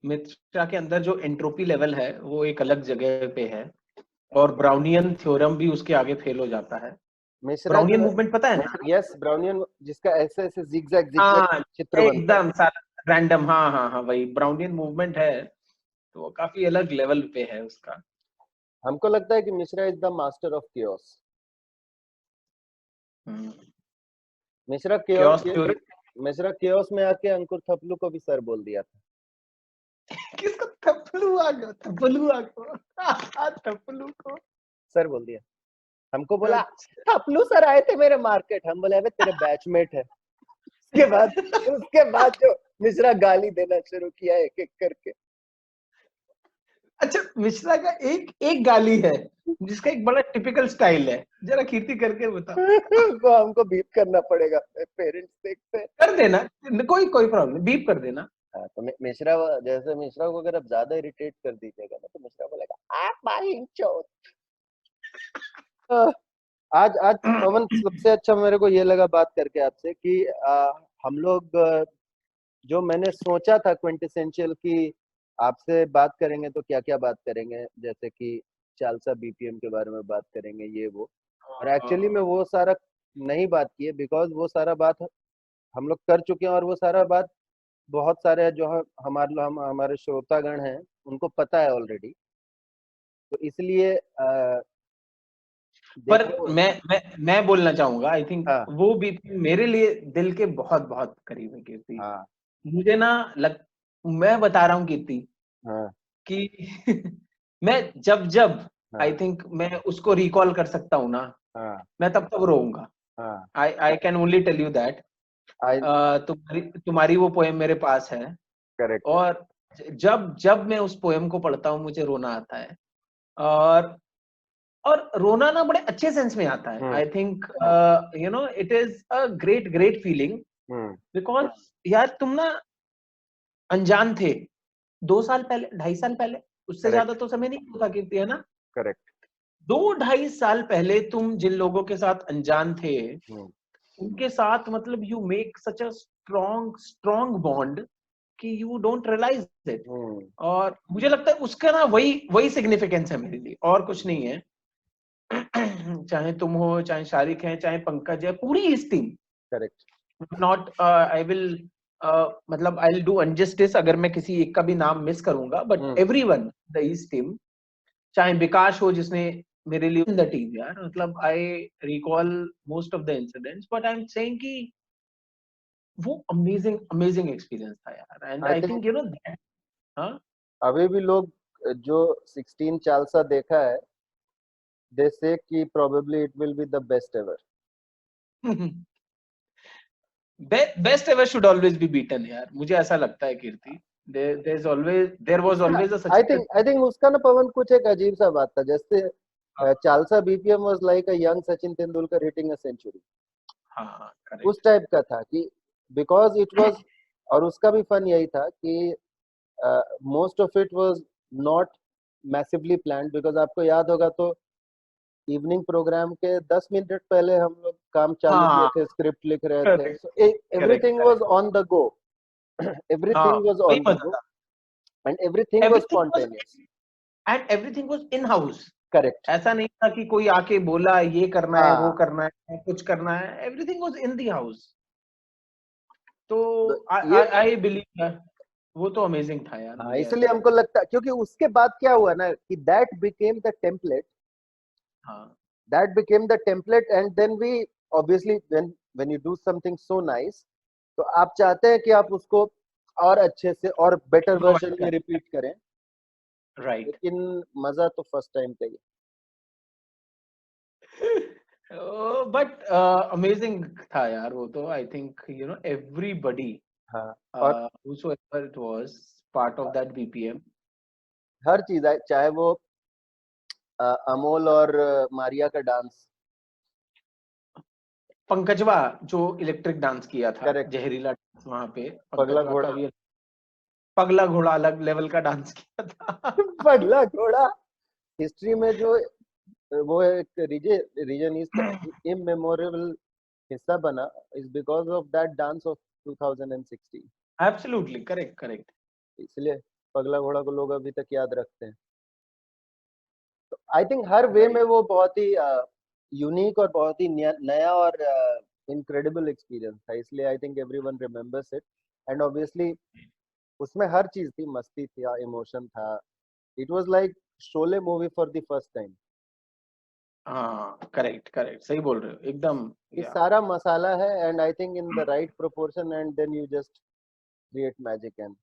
मिश्रा के अंदर जो एंट्रोपी लेवल है वो एक अलग जगह पे है, और ब्राउनियन थ्योरम भी उसके आगे फेल हो जाता है। मिश्रा ब्राउनियन जो, मूवमेंट पता है ना? यस ब्राउनियन, जिसका ऐसे ऐसे जिगजैग जिगजैग हाँ चित्र बनता है। एकदम सारा रैंडम, हाँ हाँ हाँ वही ब्राउनियन मूवमेंट है। तो वो काफी अलग लेवल पे है उसका। हमको लगता है कि Mishra is the master of chaos. Mishra chaos theory. Mishra chaos में आके अंकुर थपलू को भी सर बोल दिया था। किसको? थप्पलू आ गया, थप्पलू आ गया। थप्पलू को सर बोल दिया। हमको बोला अपलू सर आए थे मेरे मार्केट, हम बोले अबे तेरे बैचमेट है। उसके बाद जो मिश्रा गाली देना शुरू किया एक एक करके। अच्छा, मिश्रा का एक गाली है जिसका एक बड़ा टिपिकल स्टाइल है, जरा कीर्ति करके बता। वो हमको बीप करना पड़ेगा, पेरेंट्स देखते हैं। कर देना, कोई प्रॉब्लम, बीप कर देना। हाँ, तो मिश्रा जैसे मिश्रा को अगर आप ज्यादा इरिटेट कर दीजिएगा ना, तो मिश्रा बोलेगा आप माही चोट। आज आज पवन सबसे अच्छा मेरे को ये लगा बात करके आपसे कि हम लोग जो मैंने सोचा था क्विंटेसेंशियल कि आपसे बात करेंगे तो क्या क्या बात करेंगे, जैसे कि चालसा बीपीएम के बारे में बात करेंगे ये वो, और एक्चुअली में वो सारा नहीं बात की है, बिकॉज वो सारा बात हम लोग कर चुके हैं, और वो सारा बात बहुत सारे जो हमारे श्रोतागण हैं उनको पता है ऑलरेडी, तो इसलिए पर मैं बोलना चाहूंगा, आई थिंक हाँ, वो भी मेरे लिए दिल के बहुत बहुत करीब है कीर्ति। हाँ, मुझे ना मैं बता रहा हूँ कीर्ति हाँ, कि मैं जब आई हाँ, थिंक मैं उसको रिकॉल कर सकता हूँ ना, हाँ, मैं तब रोऊंगा। हाँ, I can only tell you that. I तुम्हारी वो पोएम मेरे पास है, करेक्ट। और जब जब मैं उस पोएम को पढ़ता हूँ मुझे रोना आता है, और रोना ना बड़े अच्छे सेंस में आता है। I think it is a great feeling, because यार तुम ना अनजान थे 2 साल पहले, 2.5 साल पहले, उससे ज्यादा तो समय नहीं होता कीर्ति, है ना? करेक्ट। 2-2.5 साल पहले तुम जिन लोगों के साथ अनजान थे, उनके साथ मतलब you make such a strong bond कि यू डोंट रियलाइज इट। और मुझे लगता है उसका ना वही सिग्निफिकेंस है मेरे लिए, और कुछ नहीं है। चाहे तुम हो, चाहे शारिक है, चाहे पंकज है, पूरी इस team. Correct. Not I will मतलब आई विल डू अनजस्टिस अगर मैं किसी एक का भी नाम मिस करूंगा, but everyone the east team, चाहे विकास हो जिसने मेरे लिए इन द टीम, यार मतलब I recall most of the incidents, but I am saying कि वो अमेजिंग एक्सपीरियंस था यार, and I I think think you know that. हाँ, अभी भी लोग जो 16 चालसा देखा है, दे से कि probably it will be the best ever. Best ever should always be beaten यार, मुझे ऐसा लगता है Kirti. There was always a I think उसका ना पवन कुछ एक अजीब सा बात था, जैसे चालसा BPM was like a young Sachin Tendulkar hitting a century. हाँ, उस टाइप का था कि बिकॉज इट वाज, और उसका भी फन यही था कि most of it was not massively planned, because आपको याद होगा तो इवनिंग प्रोग्राम के 10 मिनट पहले हम लोग काम चालू किए थे, स्क्रिप्ट लिख रहे थे, so everything was on the go. Everything was वही ऑन द मजा गो था। And everything was everything spontaneous. Was in house. Correct. ऐसा नहीं था कि कोई आके बोला ये करना है, वो हाँ, करना है, कुछ करना है, everything was in the house. तो ये आई बिलीव वो तो अमेजिंग था यार, हाँ, मुझे ऐसा इसलिए हमको लगता लगता, क्योंकि उसके बाद क्या हुआ ना कि है। हाँ, that became the template, and then we obviously when you do something so nice, तो आप चाहते हैं कि आप उसको और अच्छे से और बेटर वर्जन में रिपीट करें, राइट। लेकिन मजा तो फर्स्ट टाइम का ही। बट अमेजिंग था यार वो तो। आई थिंक एवरीबडी हाँ, और whosoever it was part of that BPM, हर चीज है, चाहे वो अमोल और मारिया का डांस। पंकजवा जो इलेक्ट्रिक डांस किया था, करेक्ट। जहरीला डांस, वहां पे पगला पंकजवा का घोड़ा। भी पगला घोड़ा अलग लेवल का डांस किया था। पगला घोड़ा हिस्ट्री में जो वो एक रीजन इमेमोरेबल हिस्सा बना, is because of that dance of 2016। Absolutely correct. इसलिए पगला घोड़ा को लोग अभी तक याद रखते हैं। तो आई थिंक हर वे में वो बहुत ही यूनिक और बहुत ही नया और इनक्रेडिबल एक्सपीरियंस था, इसलिए I think everyone remembers it. And obviously उसमें हर चीज थी, मस्ती थी, इमोशन था। It was like Sholay movie for the first time. हाँ, करेक्ट, सही बोल रहे हो एकदम। ये सारा मसाला है, and I think in the right proportion, and then you just create magic. And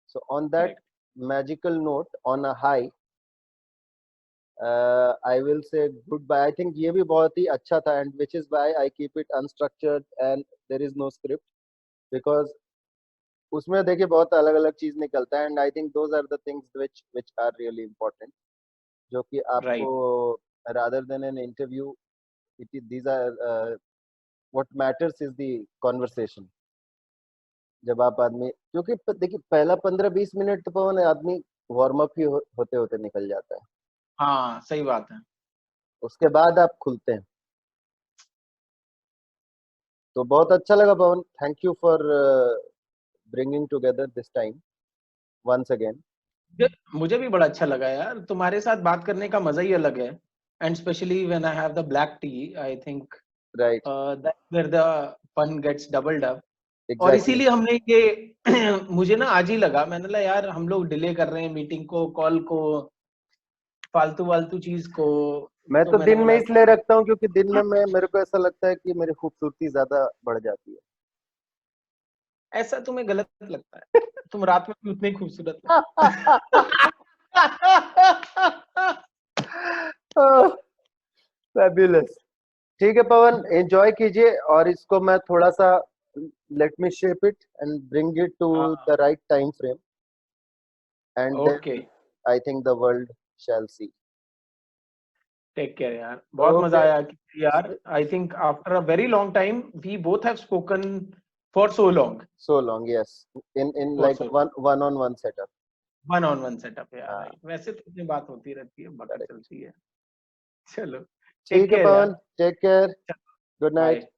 so on that Correct. magical note, on a high, I will say goodbye. I think ये भी बहुत ही अच्छा था, and which is why I keep it unstructured and there is no script, because उसमें देखिए बहुत अलग अलग चीज निकलता है, and I think those are the things which are really important, जो कि आपको Right. rather than an interview, these are what matters is the conversation. जब आप आदमी, क्योंकि देखिए पहला 15-20 मिनट तो पवन आदमी वार्म अप ही होते होते निकल जाता है, हाँ सही बात है। उसके बाद आप खुलते हैं। तो बहुत अच्छा लगा Pawan, thank you for bringing together this time once again. मुझे भी बड़ा अच्छा लगा यार, तुम्हारे साथ बात करने का मजा ही अलग है, and specially when I have the black tea, I think right, that's where the fun gets doubled up. और एग्जैक्टली। इसीलिए हमने ये मुझे ना आज ही लगा, मैंने बोला यार हम लोग डिले कर रहे हैं मीटिंग को, कॉल को, फालतू फालतू चीज को, मैं तो तो मैंने दिन में बोला इसलिए रखता हूँ क्योंकि दिन में मेरे को ऐसा लगता है कि मेरी खूबसूरती ज्यादा बढ़ जाती है। ऐसा तुम्हें गलत लगता है, तुम रात में भी उतने ही खूबसूरत लगते। फैबुलस। ठीक है पवन, एंजॉय कीजिए, और इसको मैं थोड़ा सा let me shape it and bring it to the right time frame, and okay, then I think the world shall see. Take care यार, बहुत मजा ओके, आया यार। I think after a very long time we both have spoken for so long, so long, yes, in for like so one on one setup. One on one setup यार। हाँ, राइट, वैसे तो इतनी बात होती रहती है, बाकी करेक्ट। चलती है। चलो, टेक ठीक है केयर पवन, यार, take care, good night. Bye.